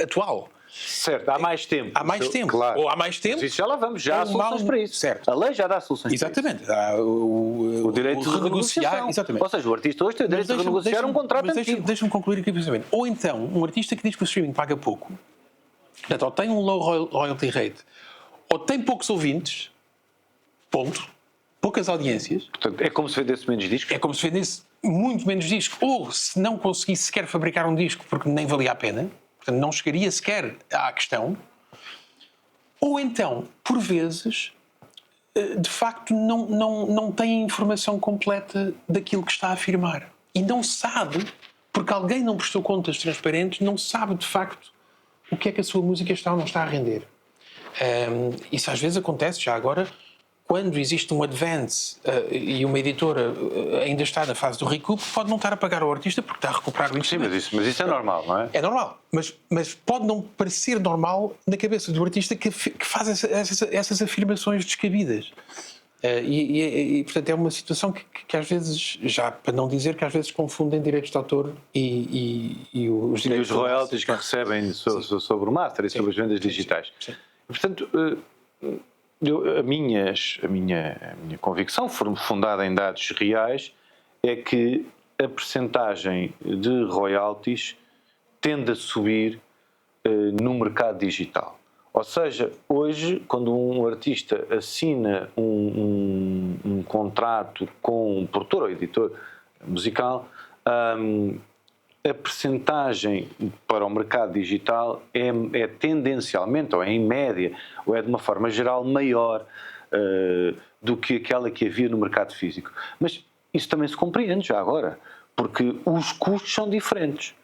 atual. Certo, há mais tempo. Há mais tempo. Claro. Ou há mais tempo. Mas isso já lá vamos, já há soluções para isso. Certo. A lei já dá soluções Exatamente. para isso. O direito de renegociar. Exatamente. Ou seja, o artista hoje tem o direito de renegociar um contrato antigo. Deixa-me concluir aqui precisamente. Ou então, um artista que diz que o streaming paga pouco, portanto, ou tem um low royalty rate, ou tem poucos ouvintes, ponto, poucas audiências. Portanto, é como se vendesse menos discos. É como se vendesse muito menos disco, ou se não conseguisse sequer fabricar um disco porque nem valia a pena, portanto não chegaria sequer à questão, ou então, por vezes, de facto não tem a informação completa daquilo que está a afirmar. E não sabe, porque alguém não prestou contas transparentes, não sabe de facto o que é que a sua música está ou não está a render. Isso às vezes acontece, já agora, quando existe um advance e uma editora ainda está na fase do recoup, pode não estar a pagar ao artista porque está a recuperar o investimento. Sim, mas isso é normal, não é? É normal, mas pode não parecer normal na cabeça do artista que faz essas afirmações descabidas. E, portanto, é uma situação que às vezes, já para não dizer que às vezes confundem direitos de autor e os direitos... E os royalties que recebem sobre o master e sobre as vendas digitais. Sim. Portanto... A minha convicção, fundada em dados reais, é que a percentagem de royalties tende a subir no mercado digital. Ou seja, hoje, quando um artista assina um contrato com um produtor ou editor musical, a percentagem para o mercado digital é tendencialmente, ou é em média, ou é de uma forma geral maior do que aquela que havia no mercado físico. Mas isso também se compreende já agora, porque os custos são diferentes.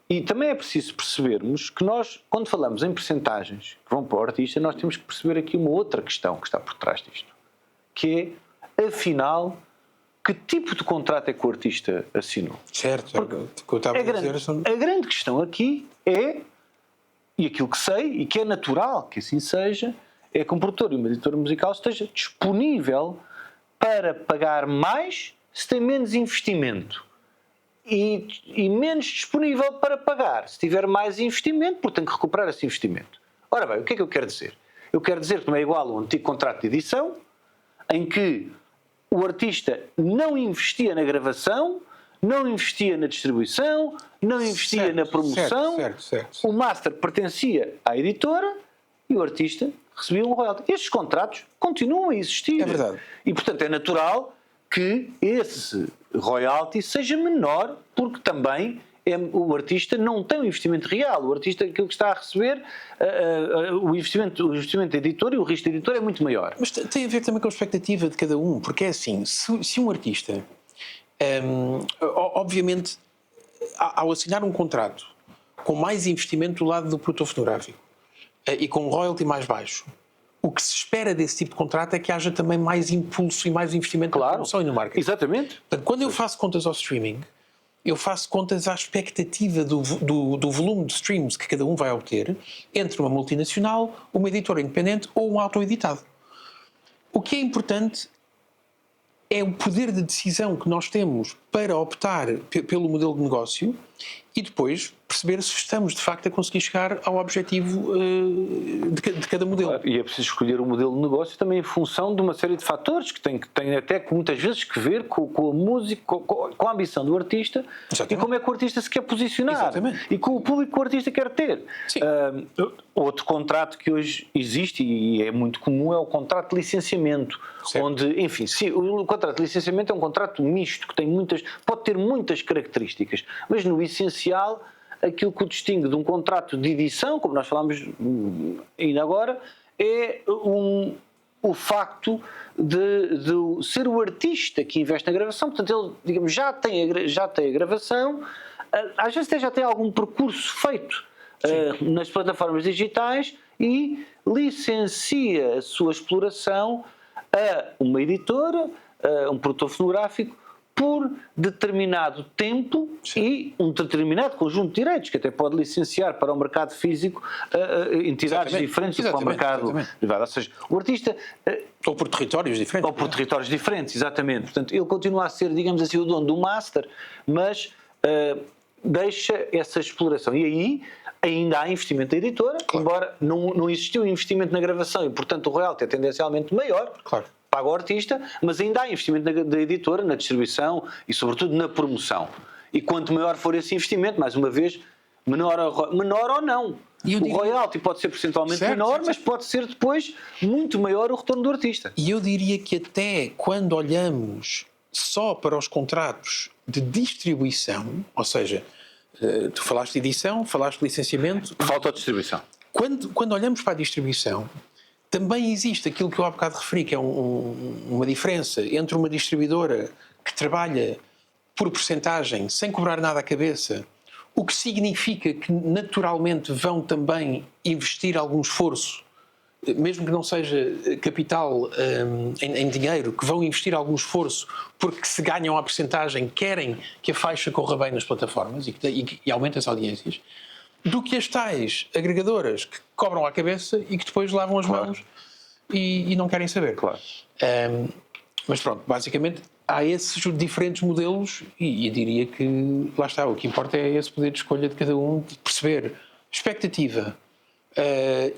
E também é preciso percebermos que nós, quando falamos em percentagens que vão para o artista, nós temos que perceber aqui uma outra questão que está por trás disto, que é, afinal, que tipo de contrato é que o artista assinou? Certo, o que eu estava a dizer... A grande questão aqui é, e aquilo que sei, e que é natural que assim seja, é que um produtor e uma editora musical esteja disponível para pagar mais se tem menos investimento. E menos disponível para pagar se tiver mais investimento, porque tem que recuperar esse investimento. Ora bem, o que é que eu quero dizer? Eu quero dizer que não é igual ao antigo contrato de edição, em que o artista não investia na gravação, não investia na distribuição, não investia na promoção. Certo. O master pertencia à editora e o artista recebia um royalty. Estes contratos continuam a existir. É verdade. E, portanto, é natural que esse royalty seja menor, porque também o artista não tem um investimento real. O artista, aquilo que está a receber, o investimento da editora e o risco da editora é muito maior. Mas tem a ver também com a expectativa de cada um, porque é assim, se um artista, obviamente, ao assinar um contrato com mais investimento do lado do produtor fonográfico e com um royalty mais baixo, o que se espera desse tipo de contrato é que haja também mais impulso e mais investimento na promoção e no marketing. Exatamente. Portanto, quando eu faço contas ao streaming, eu faço contas à expectativa do volume de streams que cada um vai obter entre uma multinacional, uma editora independente ou um autoeditado. O que é importante é o poder de decisão que nós temos para optar pelo modelo de negócio e depois perceber se estamos de facto a conseguir chegar ao objetivo de cada modelo. Claro, e é preciso escolher o modelo de negócio também em função de uma série de fatores que têm até muitas vezes que ver com a música, com a ambição do artista. Exatamente. E como é que o artista se quer posicionar. Exatamente. E com o público que o artista quer ter. Outro contrato que hoje existe e é muito comum é o contrato de licenciamento. Certo. Onde, enfim, o contrato de licenciamento é um contrato misto que pode ter muitas características, mas no essencial aquilo que o distingue de um contrato de edição, como nós falámos ainda agora, é o facto de ser o artista que investe na gravação. Portanto, ele, digamos, já tem a gravação, às vezes até já tem algum percurso feito nas plataformas digitais e licencia a sua exploração a uma editora, a um produtor fonográfico, por determinado tempo e um determinado conjunto de direitos, que até pode licenciar para o mercado físico entidades diferentes do que para o mercado privado. Ou seja, o artista... Ou por territórios diferentes. Ou por territórios diferentes, exatamente. Portanto, ele continua a ser, digamos assim, o dono do master, mas deixa essa exploração. E aí ainda há investimento da editora, embora não existiu investimento na gravação e, portanto, o royalty é tendencialmente maior. Paga o artista, mas ainda há investimento da editora na distribuição e, sobretudo, na promoção. E quanto maior for esse investimento, mais uma vez, menor ou não. O royalty pode ser percentualmente menor, mas pode ser depois muito maior o retorno do artista. E eu diria que até quando olhamos só para os contratos de distribuição, ou seja, tu falaste de edição, falaste de licenciamento... Falta a distribuição. Quando olhamos para a distribuição, também existe aquilo que eu há bocado referi, que é uma diferença entre uma distribuidora que trabalha por percentagem, sem cobrar nada à cabeça, o que significa que naturalmente vão também investir algum esforço, mesmo que não seja capital em dinheiro, que vão investir algum esforço porque se ganham a percentagem, querem que a faixa corra bem nas plataformas e aumentem as audiências, do que as tais agregadoras que cobram à cabeça e que depois lavam as mãos e não querem saber. Mas pronto, basicamente há esses diferentes modelos e diria que, lá está, o que importa é esse poder de escolha de cada um, de perceber expectativa,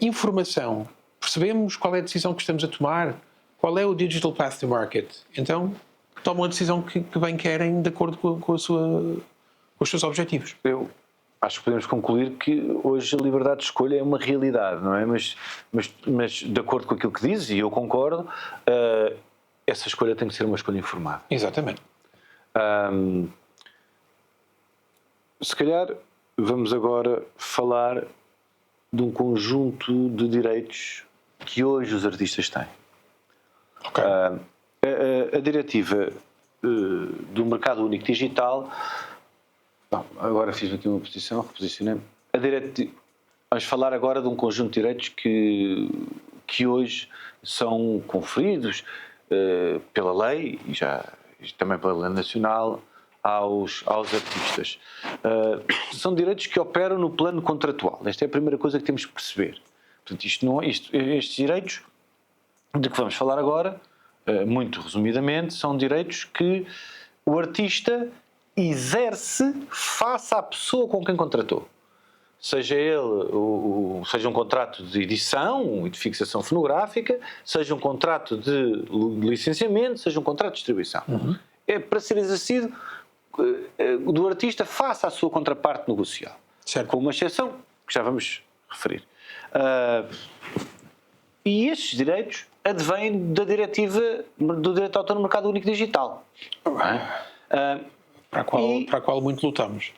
informação, percebemos qual é a decisão que estamos a tomar, qual é o digital path to market, então tomam a decisão que bem querem de acordo com os seus objetivos. Eu acho que podemos concluir que hoje a liberdade de escolha é uma realidade, não é? Mas de acordo com aquilo que dizes, e eu concordo, essa escolha tem que ser uma escolha informada. Exatamente. Se calhar vamos agora falar de um conjunto de direitos que hoje os artistas têm. A diretiva do mercado único digital... agora fiz aqui uma posição, reposicionei-me. Vamos falar agora de um conjunto de direitos que hoje são conferidos pela lei e também pela lei nacional aos artistas. São direitos que operam no plano contratual. Esta é a primeira coisa que temos que perceber. Portanto, estes direitos de que vamos falar agora, muito resumidamente, são direitos que o artista exerce face à pessoa com quem contratou. Seja seja um contrato de edição e de fixação fonográfica, seja um contrato de licenciamento, seja um contrato de distribuição. É para ser exercido do artista face à sua contraparte negocial. Com uma exceção que já vamos referir. E estes direitos advêm da diretiva do direito autor no mercado único digital. Para a qual muito lutamos.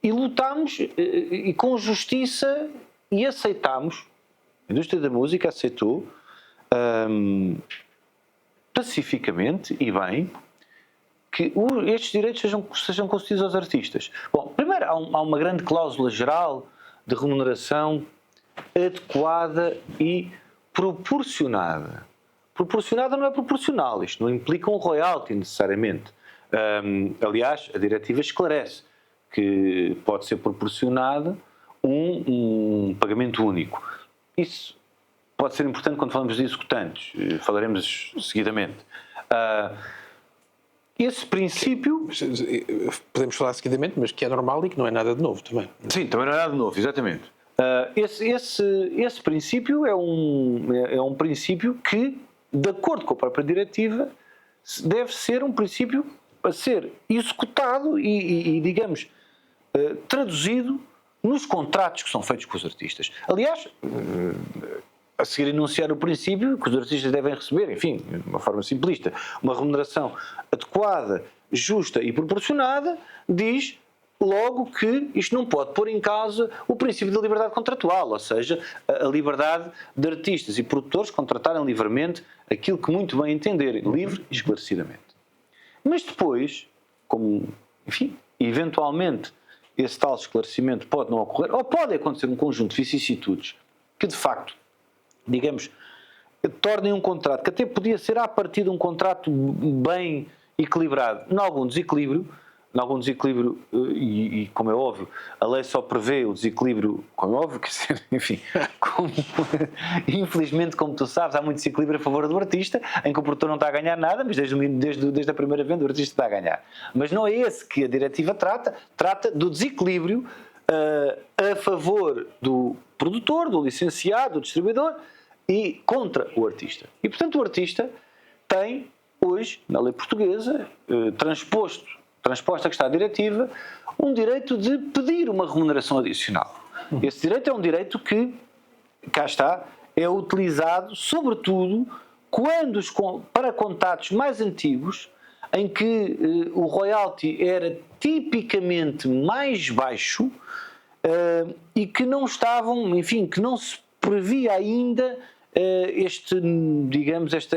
E lutamos e com justiça e aceitámos, a indústria da música aceitou pacificamente e bem que estes direitos sejam concedidos aos artistas. Bom, primeiro há uma grande cláusula geral de remuneração adequada e proporcionada. Proporcionada não é proporcional, isto não implica um royalty necessariamente. Aliás, a diretiva esclarece que pode ser proporcionada um pagamento único. Isso pode ser importante quando falamos de executantes, falaremos seguidamente. Esse princípio... Podemos falar seguidamente, mas que é normal e que não é nada de novo também. Sim, também não é nada de novo, exatamente. Esse princípio é um princípio que, de acordo com a própria diretiva, deve ser um princípio a ser executado e digamos, traduzido nos contratos que são feitos com os artistas. Aliás, a seguir enunciar o princípio que os artistas devem receber, enfim, de uma forma simplista, uma remuneração adequada, justa e proporcionada, diz logo que isto não pode pôr em causa o princípio da liberdade contratual, ou seja, a liberdade de artistas e produtores contratarem livremente aquilo que muito bem entenderem, livre e esclarecidamente. Mas depois, como, enfim, eventualmente esse tal esclarecimento pode não ocorrer, ou pode acontecer um conjunto de vicissitudes que, de facto, digamos, tornem um contrato que até podia ser à partida um contrato bem equilibrado, em algum desequilíbrio, e como é óbvio, a lei só prevê o desequilíbrio, como é óbvio, quer dizer, enfim, infelizmente, como tu sabes, há muito desequilíbrio a favor do artista, em que o produtor não está a ganhar nada, mas desde a primeira venda o artista está a ganhar. Mas não é esse que a diretiva trata do desequilíbrio a favor do produtor, do licenciado, do distribuidor e contra o artista. E, portanto, o artista tem, hoje, na lei portuguesa, transposta que está a diretiva, um direito de pedir uma remuneração adicional. Esse direito é um direito que, cá está, é utilizado, sobretudo, para contatos mais antigos, em que o royalty era tipicamente mais baixo e que não estavam, enfim, que não se previa ainda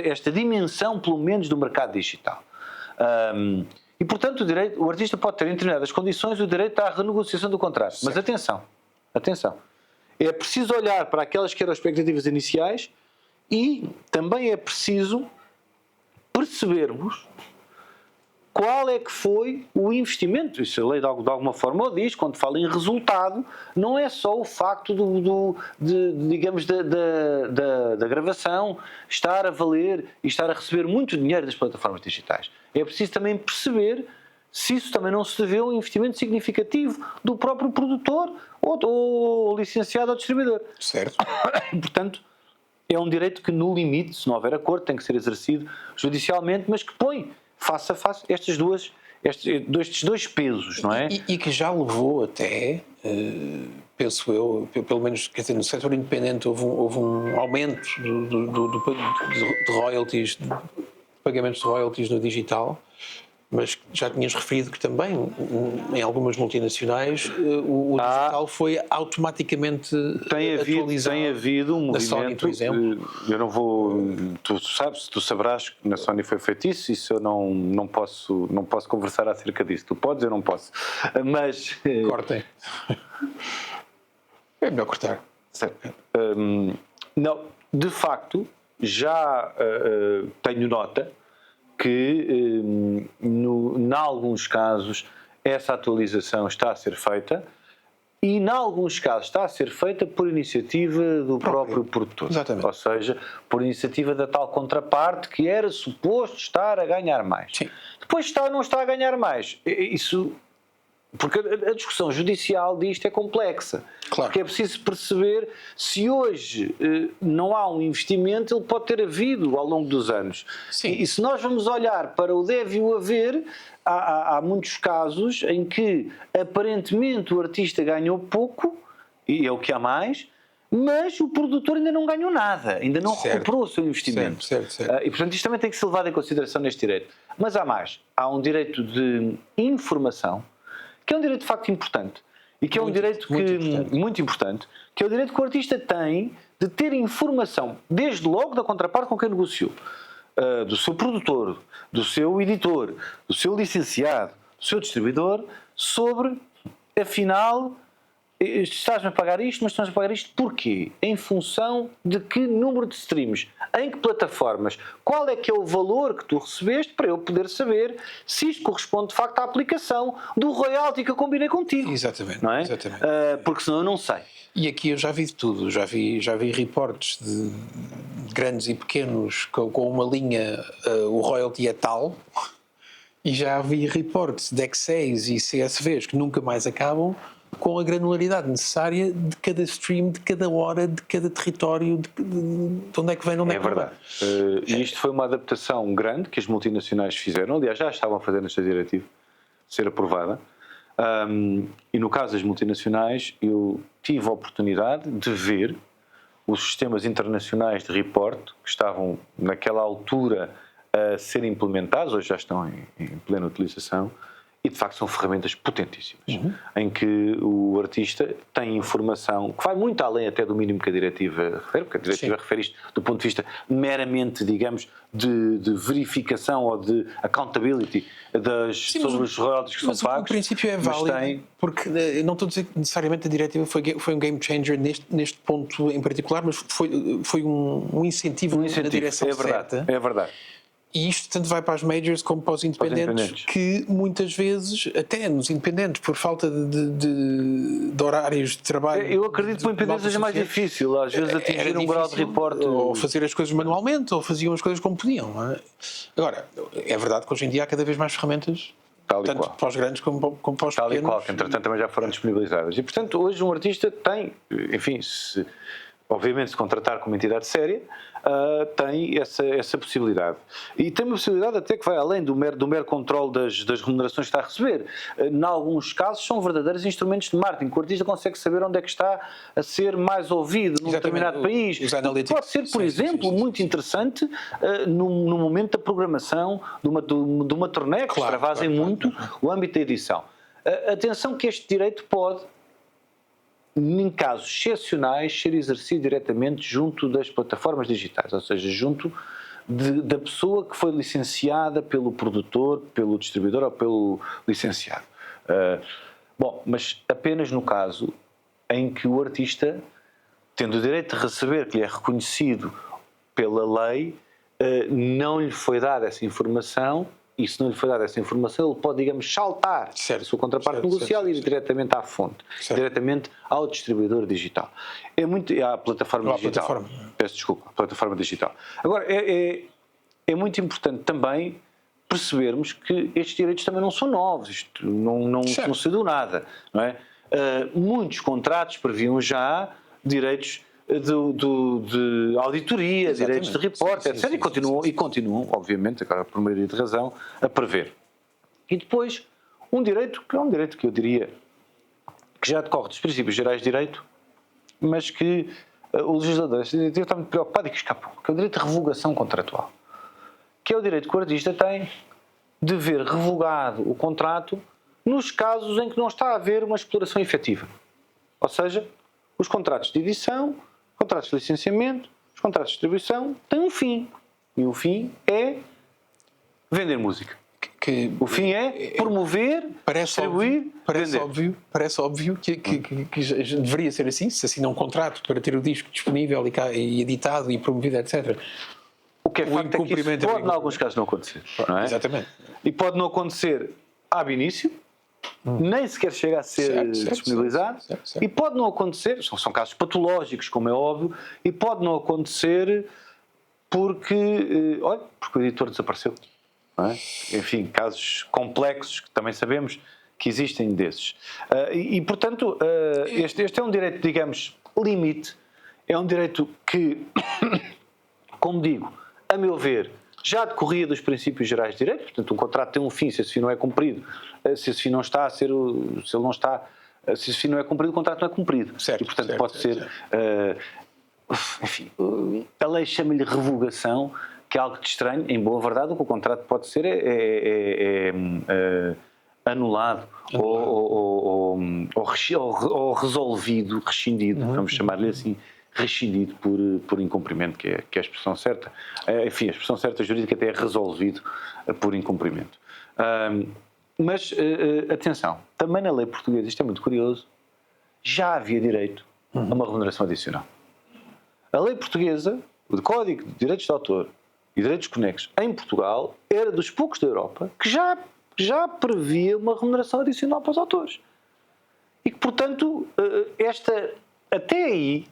esta dimensão, pelo menos, do mercado digital. E, portanto, o artista pode ter, em determinadas condições, o direito à renegociação do contrato. Certo. Mas atenção, é preciso olhar para aquelas que eram as expectativas iniciais e também é preciso percebermos qual é que foi o investimento. Isso a lei de alguma forma o diz, quando fala em resultado, não é só o facto da gravação estar a valer e estar a receber muito dinheiro das plataformas digitais. É preciso também perceber se isso também não se deveu a um investimento significativo do próprio produtor ou licenciado ou distribuidor. Certo. Portanto, é um direito que, no limite, se não houver acordo, tem que ser exercido judicialmente, mas que põe face a face estes dois pesos, não é? E que já levou até, penso eu, pelo menos, quer dizer, no setor independente houve um aumento de royalties, de pagamentos de royalties no digital, mas já tinhas referido que também, em algumas multinacionais, o digital foi automaticamente atualizado. Tem havido um movimento. Na Sony, por exemplo. Eu não vou. Tu saberás que na Sony foi feito isso eu não posso conversar acerca disso. Tu podes, eu não posso. Mas. Cortem. É melhor cortar. Certo. Não, de facto, já tenho nota que, em alguns casos, essa atualização está a ser feita e, em alguns casos, está a ser feita por iniciativa do próprio produtor. Exatamente. Ou seja, por iniciativa da tal contraparte que era suposto estar a ganhar mais. Sim. Depois está ou não está a ganhar mais. Isso... Porque a discussão judicial disto é complexa. Claro. Porque é preciso perceber se hoje não há um investimento, ele pode ter havido ao longo dos anos. Sim. E se nós vamos olhar para o deve e o haver, há muitos casos em que aparentemente o artista ganhou pouco, e é o que há mais, mas o produtor ainda não ganhou nada, ainda não recuperou o seu investimento. Certo. E portanto isto também tem que ser levado em consideração neste direito. Mas há mais. Há um direito de informação, que é um direito de facto importante e que é um direito muito importante, que é o direito que o artista tem de ter informação, desde logo da contraparte com quem negociou, do seu produtor, do seu editor, do seu licenciado, do seu distribuidor, sobre, afinal, estás-me a pagar isto, mas estás a pagar isto porquê? Em função de que número de streams, em que plataformas, qual é que é o valor que tu recebeste para eu poder saber se isto corresponde de facto à aplicação do royalty que eu combinei contigo. Exatamente. Não é? Exatamente. Porque senão eu não sei. E aqui eu já vi de tudo, já vi reportes de grandes e pequenos com uma linha, o royalty é tal, e já vi reportes de X6 e CSVs que nunca mais acabam, com a granularidade necessária de cada stream, de cada hora, de cada território, de onde é que vem, onde é que verdade. E isto foi uma adaptação grande que as multinacionais fizeram, aliás já estavam a fazer nesta diretiva, ser aprovada, e no caso das multinacionais eu tive a oportunidade de ver os sistemas internacionais de report que estavam naquela altura a ser implementados, hoje já estão em plena utilização, E de facto são ferramentas potentíssimas, em que o artista tem informação que vai muito além até do mínimo que a diretiva refere, porque a diretiva refere isto do ponto de vista meramente, digamos, de verificação ou de accountability sobre os royalties que são pagos. Mas o princípio é válido, porque não estou a dizer que necessariamente a diretiva foi um game changer neste ponto em particular, mas foi um incentivo na direção certa. É verdade. E isto tanto vai para as majors como para os independentes, que muitas vezes, até nos independentes, por falta de horários de trabalho... Eu acredito que o independente seja mais difícil, às vezes atingir um grau de reporte. Ou fazer as coisas manualmente, ou faziam as coisas como podiam. Não é? Agora, é verdade que hoje em dia há cada vez mais ferramentas, tanto para os grandes como para os pequenos. Tal e qual, que entretanto também já foram disponibilizadas. E portanto hoje um artista tem, enfim, obviamente se contratar com uma entidade séria, tem essa possibilidade. E tem uma possibilidade até que vai além do mero controle das remunerações que está a receber. Em alguns casos são verdadeiros instrumentos de marketing, que o artista consegue saber onde é que está a ser mais ouvido num determinado país. Pode ser, por exemplo, muito interessante no momento da programação de uma turnê, que extravasem muito o âmbito da edição. Atenção que este direito pode, em casos excepcionais, ser exercido diretamente junto das plataformas digitais, ou seja, junto da pessoa que foi licenciada pelo produtor, pelo distribuidor ou pelo licenciado. Mas apenas no caso em que o artista, tendo o direito de receber, que lhe é reconhecido pela lei, não lhe foi dada essa informação. E se não lhe foi dada essa informação, ele pode, digamos, saltar a sua contraparte negocial e ir diretamente à fonte, diretamente ao distribuidor digital. É muito à plataforma digital. Peço desculpa, à plataforma digital. Agora, é muito importante também percebermos que estes direitos também não são novos, isto não se do nada, não é? Muitos contratos previam já direitos de auditoria, direitos de repórter, etc. E continuam, obviamente, agora por maioria de razão, a prever. E depois, um direito que é um direito que eu diria que já decorre dos princípios gerais de direito, mas que o legislador está muito preocupado e que escapou, que é o direito de revogação contratual. Que é o direito que o artista tem de ver revogado o contrato nos casos em que não está a haver uma exploração efetiva. Ou seja, os contratos de edição, contratos de licenciamento, os contratos de distribuição têm um fim. E o fim é vender música. O fim é promover, distribuir, vender. Parece óbvio que deveria ser assim, se assinar um contrato para ter o disco disponível e editado e promovido, etc. O que é facto é que isso pode, em alguns casos, não acontecer. Não é? Exatamente. E pode não acontecer ab início, nem sequer chega a ser disponibilizado, certo. E pode não acontecer, são casos patológicos, como é óbvio, e pode não acontecer porque o editor desapareceu. Não é? Enfim, casos complexos que também sabemos que existem desses. Portanto, este é um direito, digamos, limite, é um direito que, como digo, a meu ver, já decorria dos princípios gerais de direito. Portanto, um contrato tem um fim, se esse fim não é cumprido, se esse fim não está a ser, se esse fim não é cumprido, o contrato não é cumprido. Certo, e portanto pode ser, enfim, a lei chama-lhe revogação, que é algo de estranho. Em boa verdade, o que o contrato pode ser anulado ou resolvido, rescindido, vamos chamar-lhe assim, rescindido por incumprimento, que é a expressão certa. Enfim, a expressão certa jurídica até é resolvido por incumprimento. Mas, atenção, também na lei portuguesa, isto é muito curioso, já havia direito a uma remuneração adicional. A lei portuguesa, o Código de Direitos de Autor e Direitos Conexos em Portugal, era dos poucos da Europa que já previa uma remuneração adicional para os autores. E que, portanto, até aí,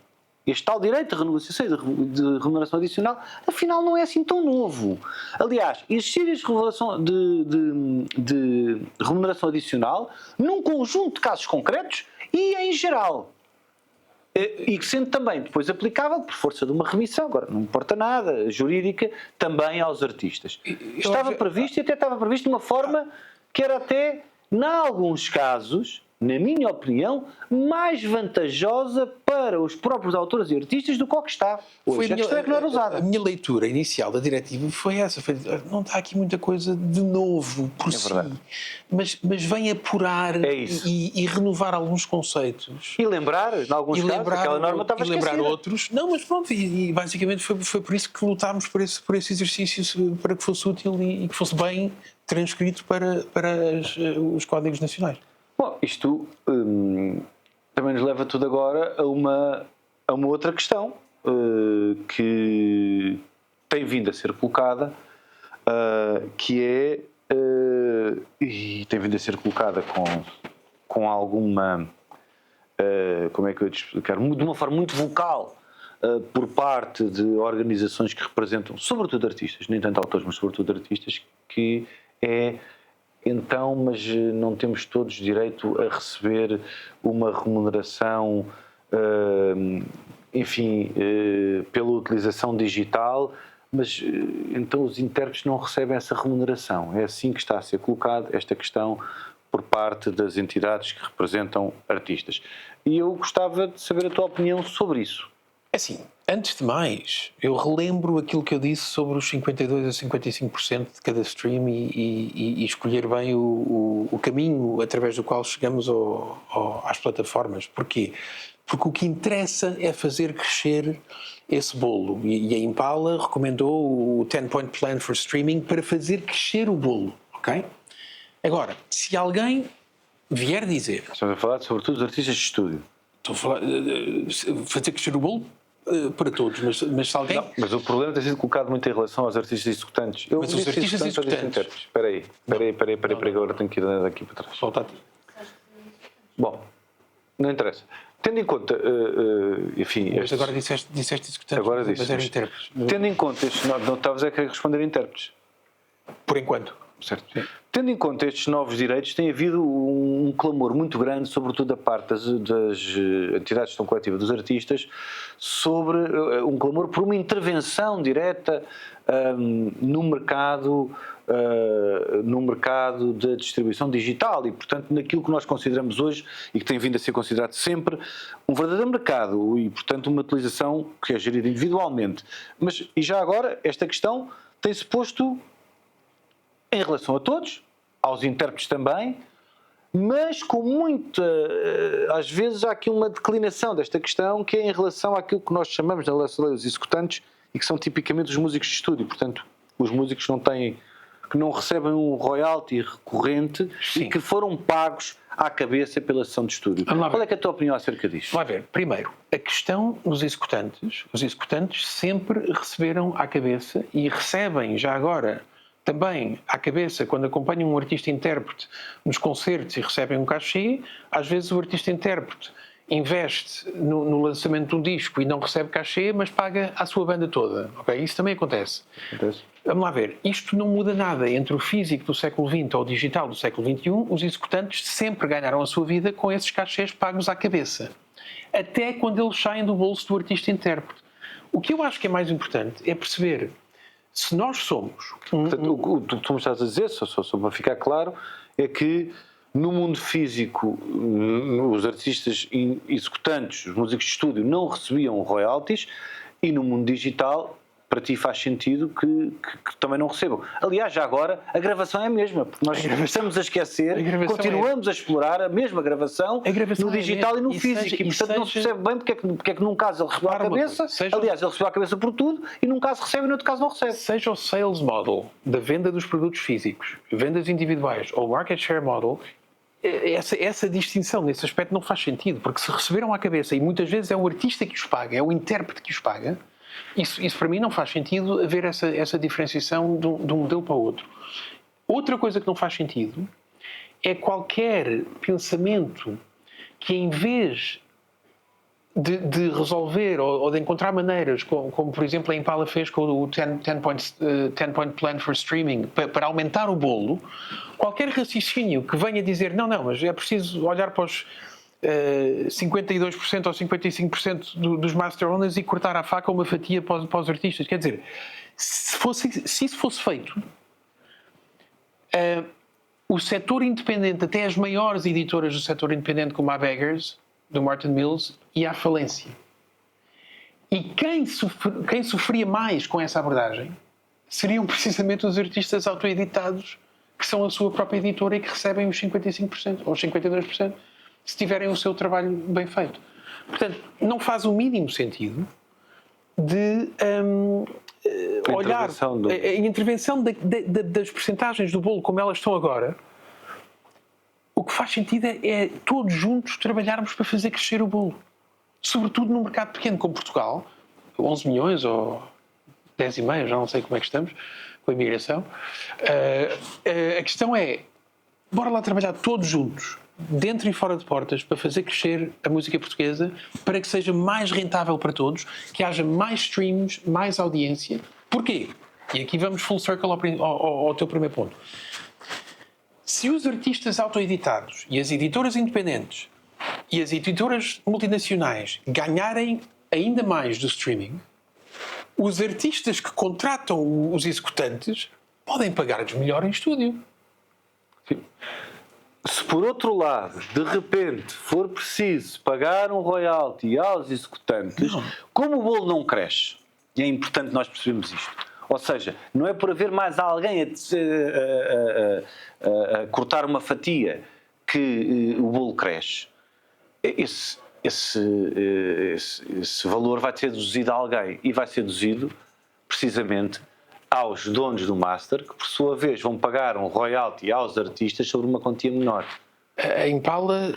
este tal direito de renegociação e de remuneração adicional, afinal não é assim tão novo. Aliás, existir esta de remuneração adicional num conjunto de casos concretos e em geral. E que sendo também depois aplicável por força de uma remissão, agora não importa nada, jurídica, também aos artistas. Estava previsto e até estava previsto de uma forma que era até, em alguns casos, na minha opinião, mais vantajosa para os próprios autores e artistas do que o que está. Hoje a questão é que não era usada. A minha leitura inicial da diretiva foi essa. Não está aqui muita coisa de novo por si, verdade. mas vem apurar É isso. e renovar alguns conceitos. E lembrar, em alguns casos, aquela norma estava e lembrar esquecida. outros. Não, mas pronto, e basicamente foi por isso que lutámos por esse exercício, para que fosse útil e que fosse bem transcrito para os códigos nacionais. Bom, isto também nos leva tudo agora a uma outra questão que tem vindo a ser colocada, que é, e tem vindo a ser colocada com alguma, como é que eu ia te explicar, de uma forma muito vocal, por parte de organizações que representam, sobretudo artistas, nem tanto autores, mas sobretudo artistas, que é... Então, mas não temos todos direito a receber uma remuneração, enfim, pela utilização digital, mas então os intérpretes não recebem essa remuneração. É assim que está a ser colocada esta questão por parte das entidades que representam artistas. E eu gostava de saber a tua opinião sobre isso. Assim, antes de mais, eu relembro aquilo que eu disse sobre os 52% a 55% de cada stream e escolher bem o caminho através do qual chegamos às plataformas. Porquê? Porque o que interessa é fazer crescer esse bolo. E a Impala recomendou o 10-point plan for streaming para fazer crescer o bolo, ok? Agora, se alguém vier dizer... Estamos a falar sobretudo dos artistas de estúdio. Estou a falar... fazer crescer o bolo para todos, mas se alguém... Não, mas o problema tem sido colocado muito em relação aos artistas executantes. Mas os artistas executantes... Espera aí, agora tenho que ir daqui para trás. Volta a ti. Bom, não interessa. Tendo em conta, enfim... Mas agora disseste executantes, agora mas disse, eram intérpretes. Tendo em conta estes... Não estavas a querer responder intérpretes. Por enquanto. Certo. Tendo em conta estes novos direitos, tem havido um clamor muito grande, sobretudo da parte das entidades de gestão coletiva dos artistas, sobre um clamor por uma intervenção direta no mercado da distribuição digital e, portanto, naquilo que nós consideramos hoje e que tem vindo a ser considerado sempre um verdadeiro mercado e, portanto, uma utilização que é gerida individualmente. Mas, e já agora, esta questão tem-se posto em relação a todos, aos intérpretes também, mas com muita... Às vezes há aqui uma declinação desta questão que é em relação àquilo que nós chamamos na relação dos executantes e que são tipicamente os músicos de estúdio. Portanto, os músicos que não recebem um royalty recorrente. Sim. E que foram pagos à cabeça pela sessão de estúdio. Qual é que é a tua opinião acerca disto? Vamos lá ver. Primeiro, a questão dos executantes. Os executantes sempre receberam à cabeça e recebem já agora também à cabeça, quando acompanham um artista-intérprete nos concertos e recebem um cachê, às vezes o artista-intérprete investe no lançamento de um disco e não recebe cachê, mas paga à sua banda toda. Okay? Isso também acontece. Vamos lá ver. Isto não muda nada entre o físico do século XX ou o digital do século XXI. Os executantes sempre ganharam a sua vida com esses cachês pagos à cabeça. Até quando eles saem do bolso do artista-intérprete. O que eu acho que é mais importante é perceber se nós somos... Portanto, o que tu me estás a dizer, só para ficar claro, é que no mundo físico os artistas executantes, os músicos de estúdio, não recebiam royalties e no mundo digital, para ti faz sentido que também não recebam. Aliás, já agora, a gravação é a mesma, porque nós estamos a esquecer, continuamos a explorar a mesma gravação no digital e no físico, e portanto não se percebe bem porque é que num caso ele recebeu a cabeça, aliás, ele recebeu a cabeça por tudo, e num caso recebe e no outro caso não recebe. Seja o sales model da venda dos produtos físicos, vendas individuais, ou market share model, essa distinção nesse aspecto não faz sentido, porque se receberam à cabeça, e muitas vezes é o artista que os paga, é o intérprete que os paga, isso para mim não faz sentido haver essa diferenciação de um modelo para o outro. Outra coisa que não faz sentido é qualquer pensamento que, em vez de resolver ou de encontrar maneiras, como por exemplo a Impala fez com o 10-point plan for streaming, para aumentar o bolo, qualquer raciocínio que venha dizer não, mas é preciso olhar para os 52% ou 55% dos master owners e cortar à faca uma fatia para os artistas. Quer dizer, se isso fosse feito, o setor independente, até as maiores editoras do setor independente, como a Beggars, do Martin Mills, ia à falência. E quem sofria mais com essa abordagem seriam precisamente os artistas autoeditados, que são a sua própria editora e que recebem os 55% ou os 52% se tiverem o seu trabalho bem feito. Portanto, não faz o mínimo sentido de olhar a intervenção das percentagens do bolo como elas estão agora. O que faz sentido é todos juntos trabalharmos para fazer crescer o bolo. Sobretudo num mercado pequeno como Portugal, 11 milhões ou 10,5, já não sei como é que estamos com a imigração. A questão é, bora lá trabalhar todos juntos, dentro e fora de portas, para fazer crescer a música portuguesa, para que seja mais rentável para todos, que haja mais streams, mais audiência. Porquê? E aqui vamos full circle ao teu primeiro ponto. Se os artistas autoeditados e as editoras independentes e as editoras multinacionais ganharem ainda mais do streaming, os artistas que contratam os executantes podem pagar-lhes melhor em estúdio. Se por outro lado, de repente, for preciso pagar um royalty aos executantes, como o bolo não cresce, e é importante nós percebermos isto, ou seja, não é por haver mais alguém a cortar uma fatia que o bolo cresce. Esse valor vai ser deduzido a alguém e vai ser deduzido precisamente aos donos do master, que por sua vez vão pagar um royalty aos artistas sobre uma quantia menor. A Impala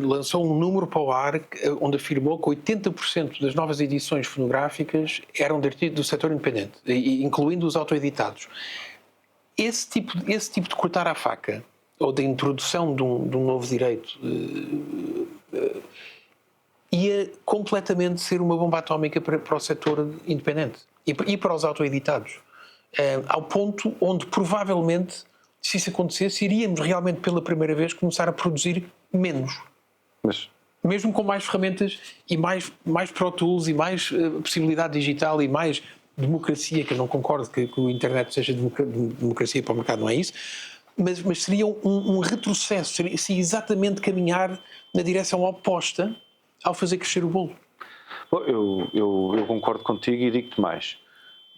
lançou um número para o ar onde afirmou que 80% das novas edições fonográficas eram do setor independente, incluindo os autoeditados. Esse tipo de cortar à faca, ou de introdução de um novo direito, ia completamente ser uma bomba atómica para o setor independente e para os autoeditados. Ao ponto onde, provavelmente, se isso acontecesse, iríamos realmente pela primeira vez começar a produzir menos. Mesmo com mais ferramentas e mais Pro Tools e mais possibilidade digital e mais democracia, que eu não concordo que a internet seja democracia para o mercado, não é isso, mas seria um retrocesso, seria exatamente caminhar na direção oposta ao fazer crescer o bolo. Bom, eu concordo contigo e digo-te mais.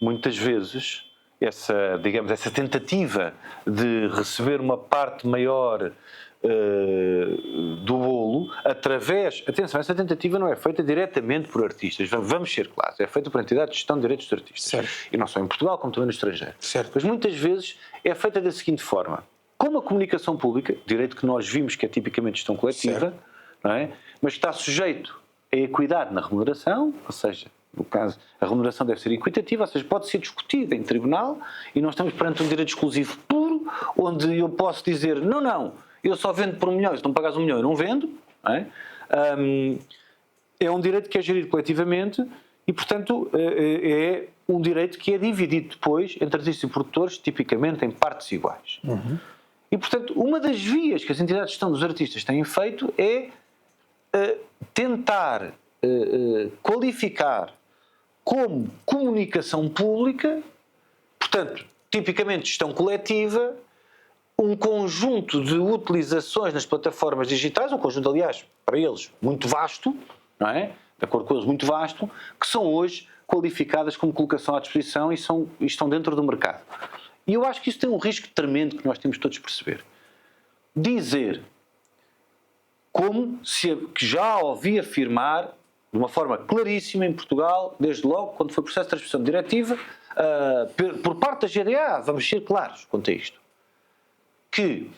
Muitas vezes essa tentativa de receber uma parte maior do bolo através... Atenção, essa tentativa não é feita diretamente por artistas, vamos ser claros, é feita por entidades de gestão de direitos dos artistas. Certo. E não só em Portugal, como também no estrangeiro. Certo. Mas muitas vezes é feita da seguinte forma: como a comunicação pública, direito que nós vimos que é tipicamente gestão coletiva, não é? Mas que está sujeito a equidade na remuneração, ou seja, no caso, a remuneração deve ser equitativa, ou seja, pode ser discutida em tribunal, e nós estamos perante um direito exclusivo puro, onde eu posso dizer, não, eu só vendo por 1 milhão, se não pagas 1 milhão eu não vendo, não é? É um direito que é gerido coletivamente e, portanto, é um direito que é dividido depois entre artistas e produtores, tipicamente em partes iguais. Uhum. E, portanto, uma das vias que as entidades de gestão dos artistas têm feito é tentar qualificar como comunicação pública, portanto, tipicamente gestão coletiva, um conjunto de utilizações nas plataformas digitais, um conjunto, aliás, para eles, muito vasto, não é? De acordo com eles, muito vasto, que são hoje qualificadas como colocação à disposição e estão dentro do mercado. E eu acho que isso tem um risco tremendo que nós temos todos de perceber. Dizer, que já ouvi afirmar, de uma forma claríssima em Portugal, desde logo, quando foi o processo de transposição diretiva, por parte da GDA, vamos ser claros quanto a isto, que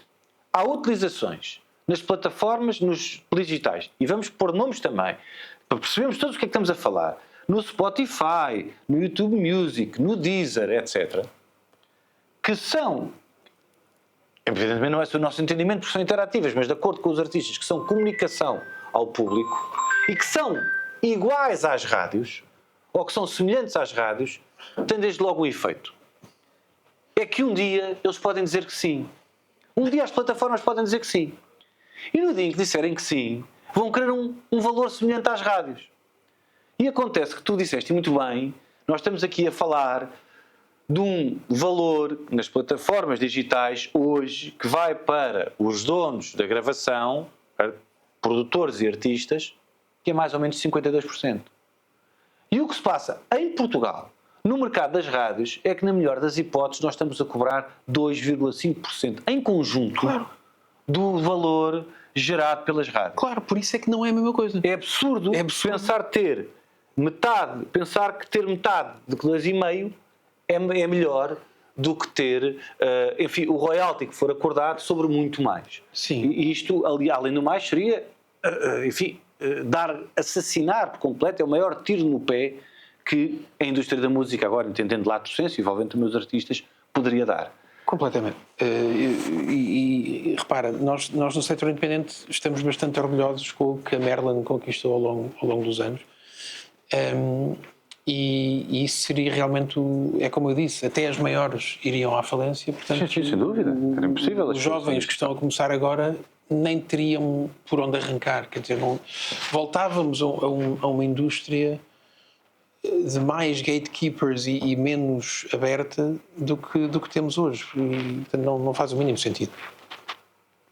há utilizações nas plataformas, nos digitais, e vamos pôr nomes também, para percebermos todos o que é que estamos a falar, no Spotify, no YouTube Music, no Deezer, etc., que são, evidentemente não é o nosso entendimento porque são interativas, mas de acordo com os artistas, que são comunicação ao público e que são iguais às rádios, ou que são semelhantes às rádios, tem desde logo um efeito. É que um dia eles podem dizer que sim. Um dia as plataformas podem dizer que sim. E no dia em que disserem que sim, vão querer um valor semelhante às rádios. E acontece que tu disseste muito bem, nós estamos aqui a falar de um valor nas plataformas digitais hoje que vai para os donos da gravação, para produtores e artistas, que é mais ou menos 52%. E o que se passa em Portugal, no mercado das rádios, é que na melhor das hipóteses nós estamos a cobrar 2,5% em conjunto do valor gerado pelas rádios. Claro, por isso é que não é a mesma coisa. É absurdo, pensar que ter metade de 2,5 é melhor do que ter, enfim, o royalty que for acordado sobre muito mais. Sim. E isto, além do mais, seria, enfim, assassinar por completo, é o maior tiro no pé que a indústria da música, agora entendendo lato senso, envolvendo também os artistas, poderia dar. Completamente. E repara, nós no setor independente estamos bastante orgulhosos com o que a Merlin conquistou ao longo dos anos. E isso seria realmente, é como eu disse, até as maiores iriam à falência. Portanto, Sim, sem dúvida. Era impossível. Os jovens que estão a começar agora nem teriam por onde arrancar. Quer dizer, voltávamos a uma indústria de mais gatekeepers e menos aberta do que temos hoje. E, portanto, não faz o mínimo sentido.